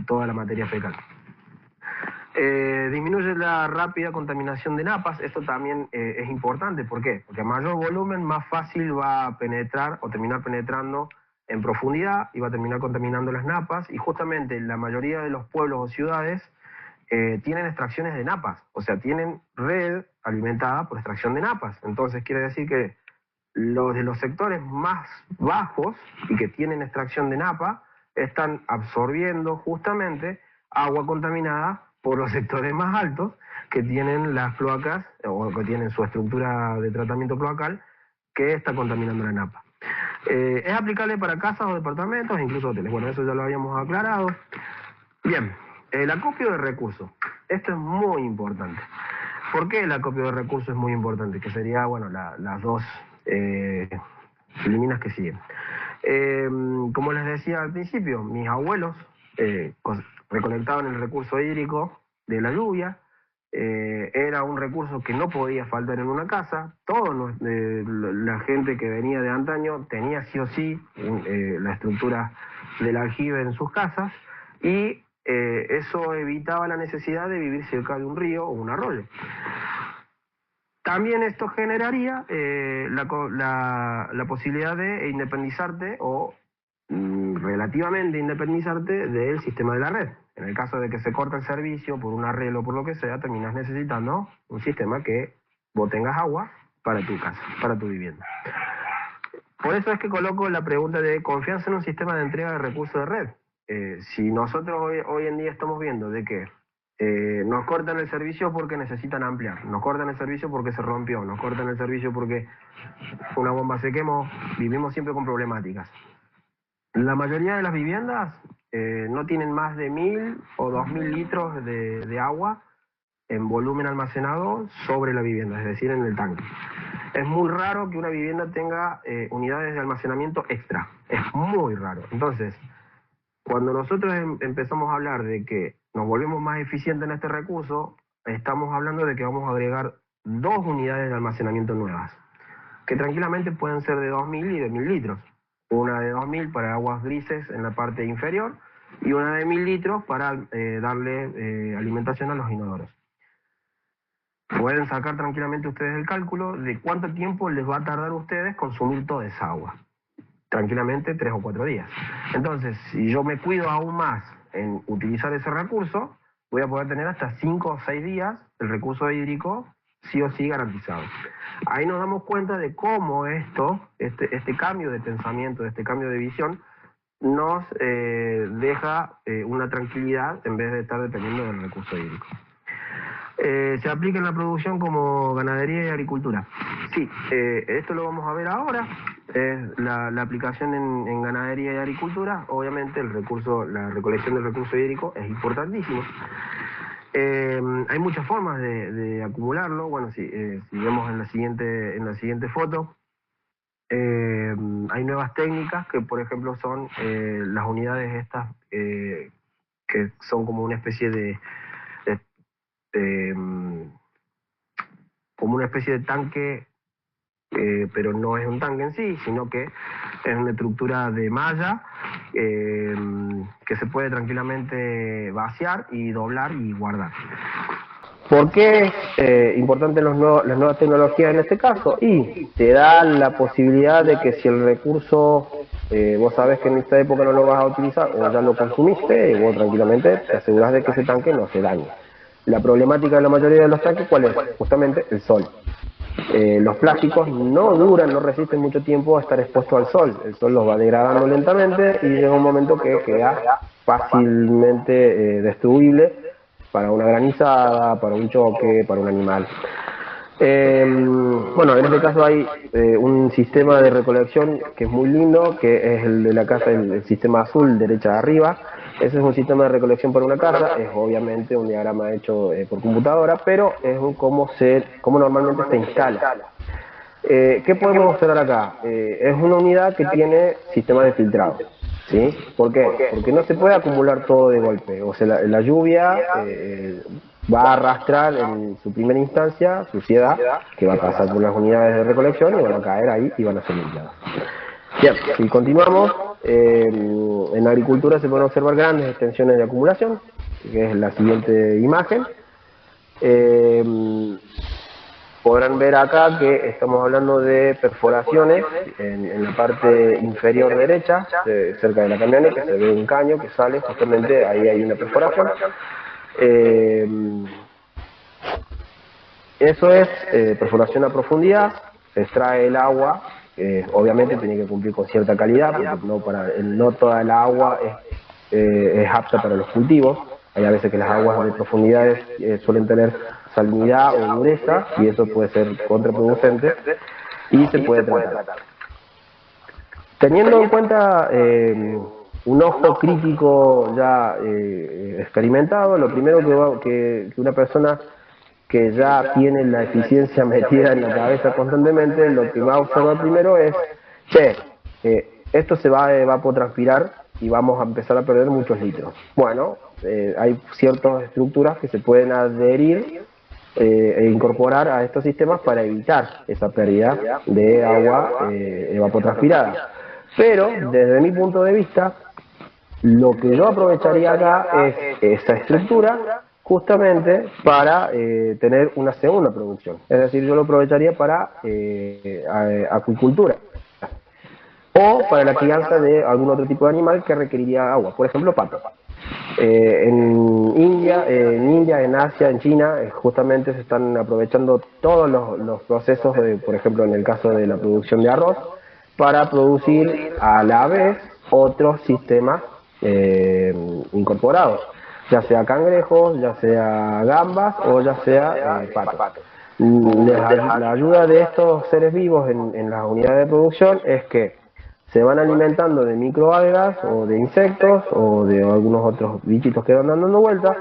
toda la materia fecal. Disminuye la rápida contaminación de napas. Esto también es importante. ¿Por qué? Porque a mayor volumen más fácil va a penetrar o terminar penetrando en profundidad y va a terminar contaminando las napas, y justamente la mayoría de los pueblos o ciudades tienen extracciones de napas, o sea, tienen red alimentada por extracción de napas. Entonces quiere decir que los de los sectores más bajos y que tienen extracción de napa están absorbiendo justamente agua contaminada por los sectores más altos que tienen las cloacas o que tienen su estructura de tratamiento cloacal que está contaminando la napa. Es aplicable para casas o departamentos, incluso hoteles. Bueno, eso ya lo habíamos aclarado. Bien, el acopio de recursos. Esto es muy importante. ¿Por qué el acopio de recursos es muy importante? Que sería, bueno, las dos líneas que siguen. Como les decía al principio, mis abuelos recolectaban el recurso hídrico de la lluvia. Era un recurso que no podía faltar en una casa. Toda la gente que venía de antaño tenía sí o sí la estructura del aljibe en sus casas, y eso evitaba la necesidad de vivir cerca de un río o un arroyo. También esto generaría la posibilidad de independizarte o relativamente independizarte del sistema de la red. En el caso de que se corte el servicio por un arreglo o por lo que sea, terminas necesitando un sistema que vos tengas agua para tu casa, para tu vivienda. Por eso es que coloco la pregunta de confianza en un sistema de entrega de recursos de red. Si nosotros hoy en día estamos viendo de que nos cortan el servicio porque necesitan ampliar, nos cortan el servicio porque se rompió, nos cortan el servicio porque una bomba se quemó, vivimos siempre con problemáticas. La mayoría de las viviendas no tienen más de 1.000 o 2.000 litros de agua en volumen almacenado sobre la vivienda, es decir, en el tanque. Es muy raro que una vivienda tenga unidades de almacenamiento extra, es muy raro. Entonces, cuando nosotros empezamos a hablar de que nos volvemos más eficientes en este recurso, estamos hablando de que vamos a agregar 2 unidades de almacenamiento nuevas, que tranquilamente pueden ser de 2.000 y de 1.000 litros. Una de 2.000 para aguas grises en la parte inferior y una de 1.000 litros para darle alimentación a los inodoros. Pueden sacar tranquilamente ustedes el cálculo de cuánto tiempo les va a tardar a ustedes consumir toda esa agua. Tranquilamente 3 o 4 días. Entonces, si yo me cuido aún más en utilizar ese recurso, voy a poder tener hasta 5 o 6 días el recurso hídrico sí o sí garantizado. Ahí nos damos cuenta de cómo este cambio de pensamiento, este cambio de visión, nos deja una tranquilidad en vez de estar dependiendo del recurso hídrico. Se aplica en la producción como ganadería y agricultura. Sí, esto lo vamos a ver ahora, es la aplicación en ganadería y agricultura. Obviamente la recolección del recurso hídrico es importantísimo. Hay muchas formas de acumularlo. Bueno, si vemos en la siguiente foto, hay nuevas técnicas que, por ejemplo, son las unidades estas que son como una especie de como una especie de tanque, pero no es un tanque en sí, sino que es una estructura de malla que se puede tranquilamente vaciar y doblar y guardar. ¿Por qué es importante las nuevas tecnologías en este caso? Y te da la posibilidad de que si el recurso, vos sabés que en esta época no lo vas a utilizar o ya lo consumiste, y vos tranquilamente te asegurás de que ese tanque no se dañe. La problemática de la mayoría de los tanques, ¿cuál es? Justamente el sol. Los plásticos no duran, no resisten mucho tiempo a estar expuestos al sol. El sol los va degradando lentamente y llega un momento que queda fácilmente destruible para una granizada, para un choque, para un animal. Bueno, en este caso hay un sistema de recolección que es muy lindo, que es el de la casa, el sistema azul, derecha de arriba. Ese es un sistema de recolección para una casa, es obviamente un diagrama hecho por computadora, pero es cómo normalmente se instala. ¿Qué podemos observar acá? Es una unidad que tiene sistema de filtrado. ¿Sí? ¿Por qué? Porque no se puede acumular todo de golpe. O sea, la lluvia va a arrastrar en su primera instancia suciedad que va a pasar por las unidades de recolección y van a caer ahí y van a ser limpiadas. Bien, si continuamos, en agricultura se pueden observar grandes extensiones de acumulación, que es la siguiente imagen. Podrán ver acá que estamos hablando de perforaciones en la parte inferior derecha, cerca de la camioneta, se ve un caño que sale, justamente ahí hay una perforación. Eso es perforación a profundidad, se extrae el agua, obviamente tiene que cumplir con cierta calidad, porque no toda el agua es apta para los cultivos. Hay a veces que las aguas de profundidades suelen tener salinidad o dureza y eso puede ser contraproducente y se puede tratar. Teniendo en cuenta un ojo crítico ya experimentado, lo primero que una persona que ya tiene la eficiencia metida en la cabeza constantemente, lo que va a observar primero es, esto se va a evapotranspirar y vamos a empezar a perder muchos litros. Bueno, hay ciertas estructuras que se pueden adherir e incorporar a estos sistemas para evitar esa pérdida de agua evapotranspirada. Pero, desde mi punto de vista, lo que yo aprovecharía acá es esa estructura justamente para tener una segunda producción. Es decir, yo lo aprovecharía para acuicultura o para la crianza de algún otro tipo de animal que requeriría agua, por ejemplo pato. En India, en Asia, en China, justamente se están aprovechando todos los procesos, por ejemplo en el caso de la producción de arroz, para producir a la vez otros sistemas incorporados, ya sea cangrejos, ya sea gambas o ya sea pato. La ayuda de estos seres vivos en las unidades de producción es que se van alimentando de microalgas o de insectos o de algunos otros bichitos que van dando vueltas.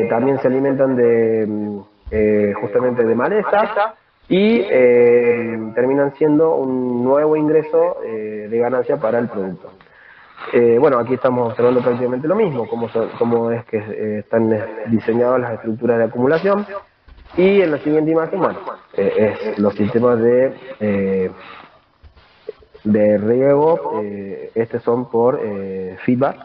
También se alimentan justamente de maleza y terminan siendo un nuevo ingreso de ganancia para el producto. Bueno, aquí estamos observando prácticamente lo mismo, cómo es que están diseñadas las estructuras de acumulación. Y en la siguiente imagen, bueno, es los sistemas de riego, estos son por feedback.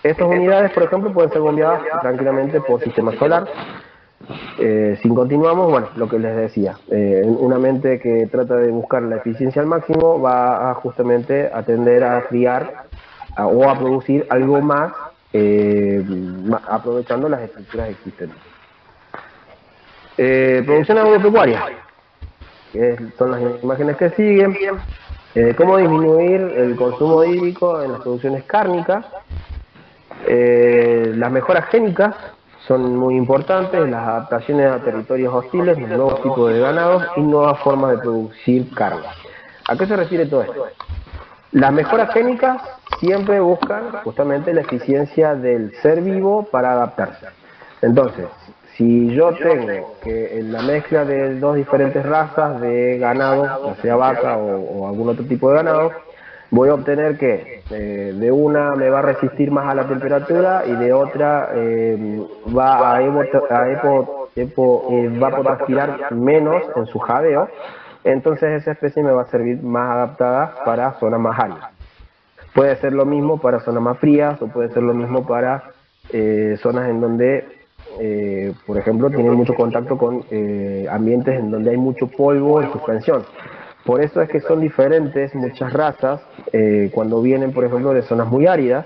Estas unidades, por ejemplo, pueden ser bombeadas tranquilamente por sistema solar. Si continuamos, bueno, lo que les decía, una mente que trata de buscar la eficiencia al máximo va a justamente a tender a criar o a producir algo más aprovechando las estructuras existentes. Producción agropecuaria, que son las imágenes que siguen. ¿Cómo disminuir el consumo hídrico en las producciones cárnicas? Las mejoras génicas son muy importantes, las adaptaciones a territorios hostiles, los nuevos tipos de ganados y nuevas formas de producir carne. ¿A qué se refiere todo esto? Las mejoras génicas siempre buscan justamente la eficiencia del ser vivo para adaptarse. Entonces, si yo tengo que en la mezcla de dos diferentes razas de ganado, ya sea vaca o algún otro tipo de ganado, voy a obtener que de una me va a resistir más a la temperatura y de otra va a evapotranspirar menos en su jadeo. Entonces esa especie me va a servir más adaptada para zonas más áridas. Puede ser lo mismo para zonas más frías o puede ser lo mismo para zonas en donde, por ejemplo, tienen mucho contacto con ambientes en donde hay mucho polvo en suspensión. Por eso es que son diferentes muchas razas cuando vienen, por ejemplo, de zonas muy áridas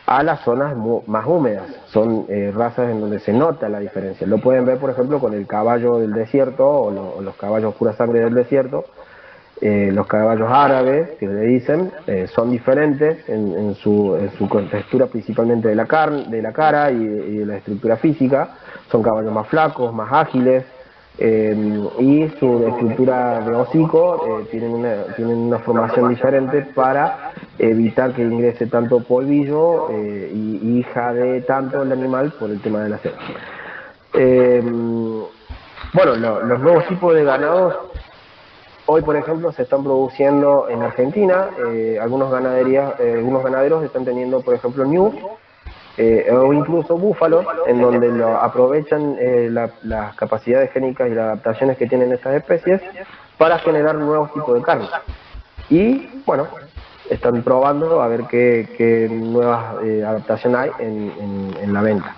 a las zonas más húmedas. Son razas en donde se nota la diferencia. Lo pueden ver, por ejemplo, con el caballo del desierto o los caballos pura sangre del desierto. Los caballos árabes, que le dicen, son diferentes en su textura, principalmente de la cara y de la estructura física. Son caballos más flacos, más ágiles, y su estructura de hocico tienen una formación diferente para evitar que ingrese tanto polvillo y jadee tanto el animal por el tema de la sed. Bueno, los nuevos tipos de ganados hoy, por ejemplo, se están produciendo en Argentina. Algunos ganaderos están teniendo, por ejemplo, ñus o incluso búfalos, en donde aprovechan las capacidades génicas y las adaptaciones que tienen estas especies para generar nuevos tipos de carne. Y, bueno, están probando a ver qué nuevas adaptaciones hay en la venta.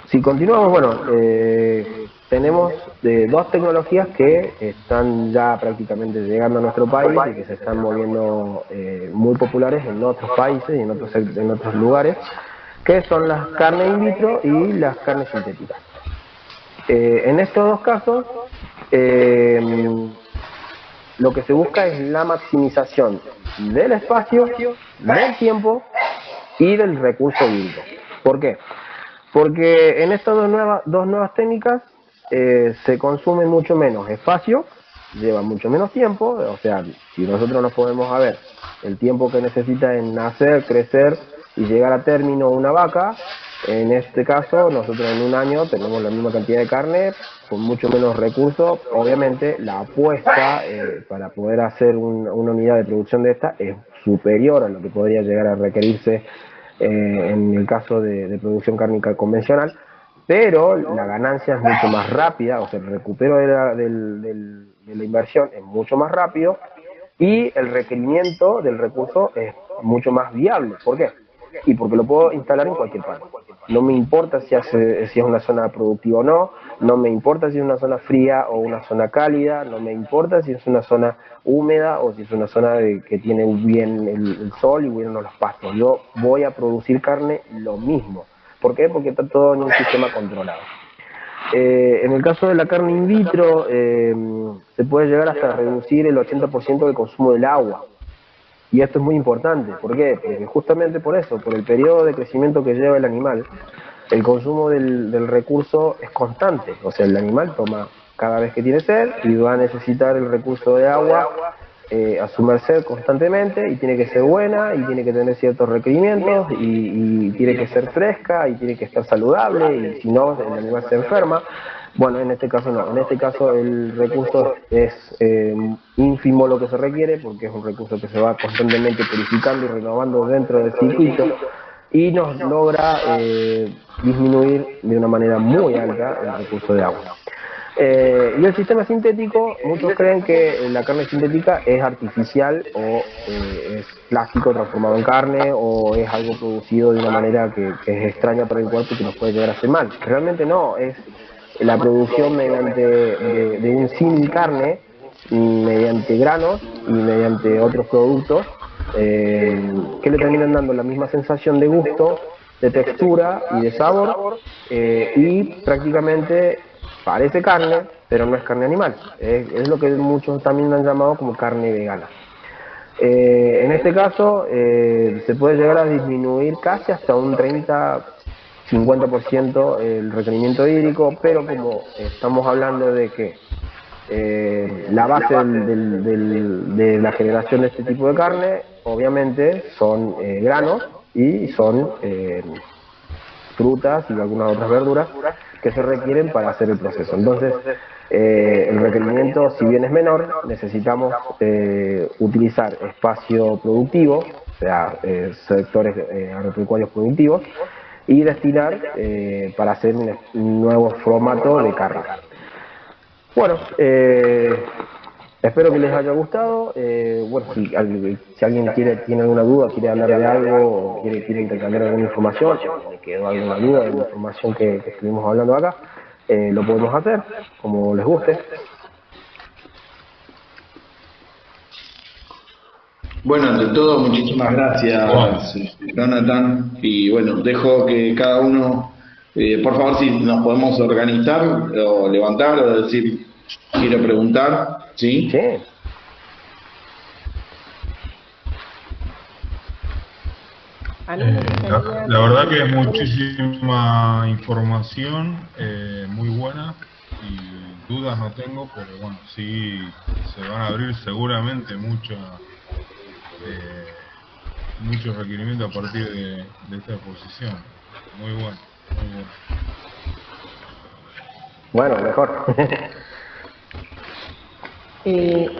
Si continuamos, bueno, tenemos dos tecnologías que están ya prácticamente llegando a nuestro país y que se están moviendo muy populares en otros países y en otros lugares, que son las carnes in vitro y las carnes sintéticas. En estos dos casos, lo que se busca es la maximización del espacio, del tiempo y del recurso hídrico. ¿Por qué? Porque en estas dos nuevas técnicas se consume mucho menos espacio, lleva mucho menos tiempo. O sea, si nosotros nos podemos ver el tiempo que necesita en nacer, crecer y llegar a término una vaca, en este caso nosotros en un año tenemos la misma cantidad de carne con mucho menos recursos. Obviamente la apuesta para poder hacer una unidad de producción de esta es superior a lo que podría llegar a requerirse en el caso de producción cárnica convencional, pero la ganancia es mucho más rápida, o sea, el recupero de la inversión es mucho más rápido y el requerimiento del recurso es mucho más viable. ¿Por qué? Y porque lo puedo instalar en cualquier parte. No me importa si es una zona productiva o no, no me importa si es una zona fría o una zona cálida, no me importa si es una zona húmeda o si es una zona que tiene bien el sol y bien los pastos. Yo voy a producir carne lo mismo. ¿Por qué? Porque está todo en un sistema controlado. En el caso de la carne in vitro, se puede llegar hasta reducir el 80% del consumo del agua. Y esto es muy importante. ¿Por qué? Porque justamente por eso, por el periodo de crecimiento que lleva el animal, el consumo del recurso es constante. O sea, el animal toma cada vez que tiene sed y va a necesitar el recurso de agua a su merced constantemente, y tiene que ser buena y tiene que tener ciertos requerimientos y tiene que ser fresca y tiene que estar saludable, y si no el animal se enferma. Bueno, en este caso no, en este caso el recurso es ínfimo lo que se requiere, porque es un recurso que se va constantemente purificando y renovando dentro del circuito y nos logra disminuir de una manera muy alta el recurso de agua. Y el sistema sintético, muchos creen que la carne sintética es artificial o es plástico transformado en carne o es algo producido de una manera que es extraña para el cuerpo y que nos puede llegar a hacer mal. Realmente no, es la producción mediante de un símil carne, mediante granos y mediante otros productos que le terminan dando la misma sensación de gusto, de textura y de sabor, y prácticamente parece carne, pero no es carne animal. Es lo que muchos también han llamado como carne vegana. En este caso, se puede llegar a disminuir casi hasta un 30-50% el requerimiento hídrico, pero como estamos hablando de que la base de la generación de este tipo de carne, obviamente, son granos y son frutas y algunas otras verduras que se requieren para hacer el proceso. Entonces, el requerimiento, si bien es menor, necesitamos utilizar espacio productivo, o sea, sectores agropecuarios productivos, y destinar para hacer un nuevo formato de carne. Bueno, espero que les haya gustado. Bueno, si alguien tiene alguna duda, quiere hablar de algo, o quiere intercambiar alguna información, o le quedó alguna duda de la información que estuvimos hablando acá, lo podemos hacer, como les guste. Bueno, ante todo, muchísimas gracias, Jonathan. Y bueno, dejo que cada uno, por favor, si nos podemos organizar o levantar o decir, quiere preguntar, ¿sí? Sí. La verdad que es muchísima información, muy buena, y dudas no tengo, pero bueno, sí se van a abrir seguramente muchos requerimientos a partir de esta exposición. Muy bueno, muy bueno. Bueno, mejor.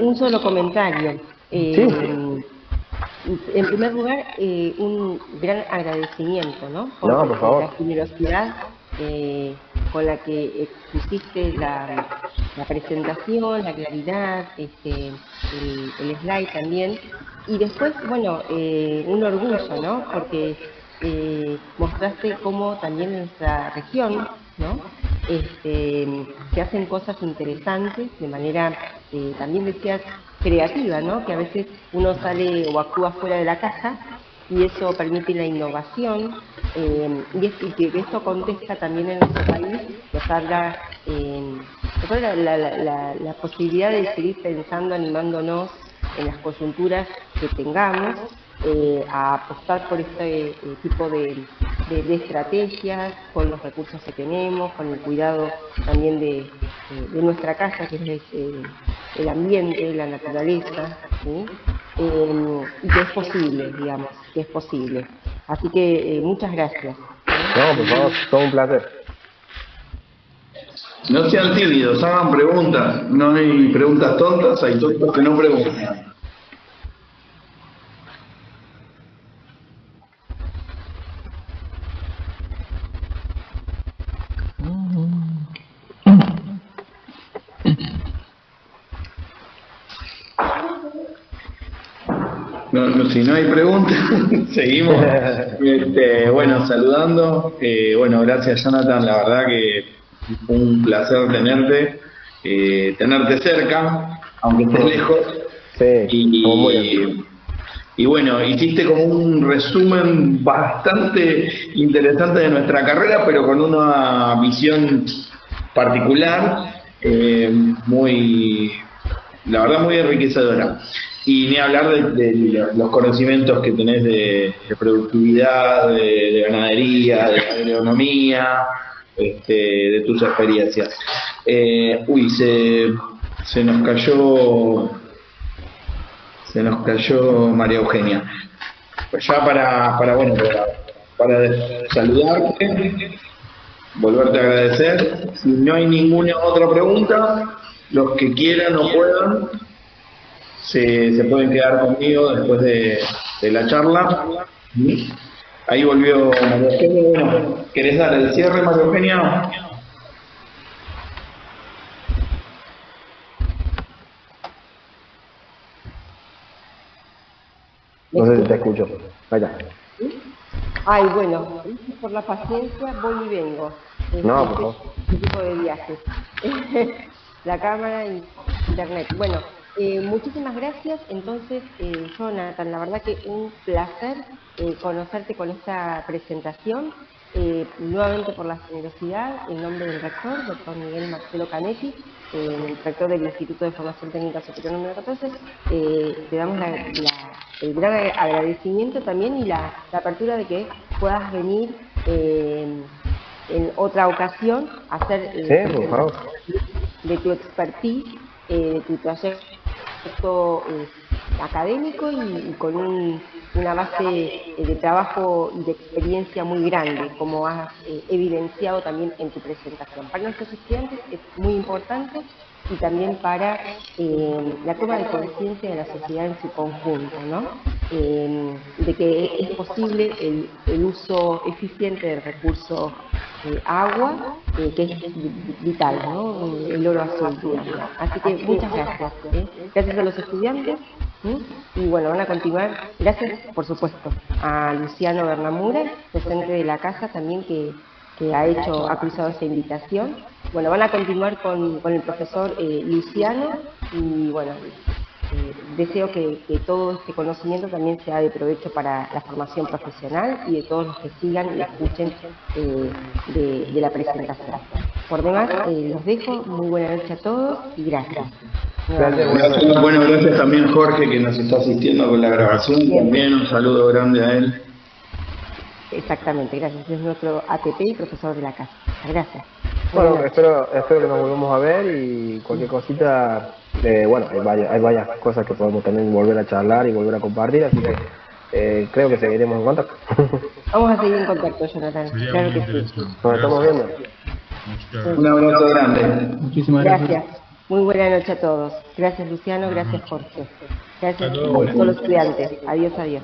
Un solo comentario. Sí. En primer lugar, un gran agradecimiento, ¿no? Por favor. La generosidad con la que expusiste la presentación, la claridad, el slide también. Y después, bueno, un orgullo, ¿no? Porque mostraste cómo también en nuestra región, ¿no? Se hacen cosas interesantes de manera, también decías, creativa, ¿no? Que a veces uno sale o actúa fuera de la caja y eso permite la innovación, y que esto contesta también en nuestro país, nos habla la posibilidad de seguir pensando, animándonos en las coyunturas que tengamos, a apostar por este tipo de estrategias, con los recursos que tenemos, con el cuidado también de nuestra casa, que es el ambiente, la naturaleza, ¿sí? Y que es posible, digamos, que es posible. Así que muchas gracias. No, por favor, todo un placer. No sean tímidos, hagan preguntas. No hay preguntas tontas, hay tontos que no preguntan. Si no hay preguntas, seguimos. Bueno, saludando. Bueno, gracias, Jonathan. La verdad que fue un placer tenerte cerca, aunque estés lejos. Sí, y bueno, hiciste como un resumen bastante interesante de nuestra carrera, pero con una visión particular, la verdad, muy enriquecedora. Y ni hablar de los conocimientos que tenés de productividad, de ganadería, de agronomía, de tus experiencias. Se nos cayó María Eugenia. Pues ya para saludarte, volverte a agradecer. Si no hay ninguna otra pregunta, los que quieran o puedan, se pueden quedar conmigo después de la charla. Ahí volvió María Eugenia. Bueno, ¿querés dar el cierre, María Eugenia? No sé si te escucho. Vaya. Ay, bueno, gracias por la paciencia, voy y vengo. No, por favor. Este tipo de viajes. La cámara y internet. Bueno, muchísimas gracias. Entonces, Jonathan, la verdad que un placer conocerte con esta presentación. nuevamente por la generosidad, en nombre del rector, doctor Miguel Marcelo Canetti, rector del Instituto de Formación Técnica Superior número 14, te damos el gran agradecimiento también y la apertura de que puedas venir en otra ocasión a hacer por favor. de tu expertise, de tu trayecto académico y con una base de trabajo y de experiencia muy grande, como has evidenciado también en tu presentación. Para nuestros estudiantes es muy importante y también para la toma de conciencia de la sociedad en su conjunto, ¿no? De que es posible el uso eficiente del recurso agua, que es vital, ¿no? El oro azul, digamos. Así que muchas gracias. Gracias a los estudiantes. Y bueno, van a continuar, gracias por supuesto a Luciano Bernamura, docente de la casa también que ha cruzado esa invitación. Bueno, van a continuar con el profesor Luciano y bueno, deseo que todo este conocimiento también sea de provecho para la formación profesional y de todos los que sigan y escuchen de la presentación. Por demás, los dejo, muy buena noche a todos y gracias. Gracias. Bueno, gracias también Jorge que nos está asistiendo con la grabación. Bien. También un saludo grande a él. Exactamente, gracias. Es nuestro ATP y profesor de la casa. Gracias. Bueno, espero que nos volvamos a ver y cualquier cosita, bueno, hay varias cosas que podemos también volver a charlar y volver a compartir, así que creo que seguiremos en contacto. Vamos a seguir en contacto, Jonathan. Claro que sí. Nos estamos viendo. Un abrazo grande. Muchísimas gracias. Gracias. Muy buena noche a todos. Gracias, Luciano. Gracias, Jorge. Gracias a todos los estudiantes. Adiós, adiós.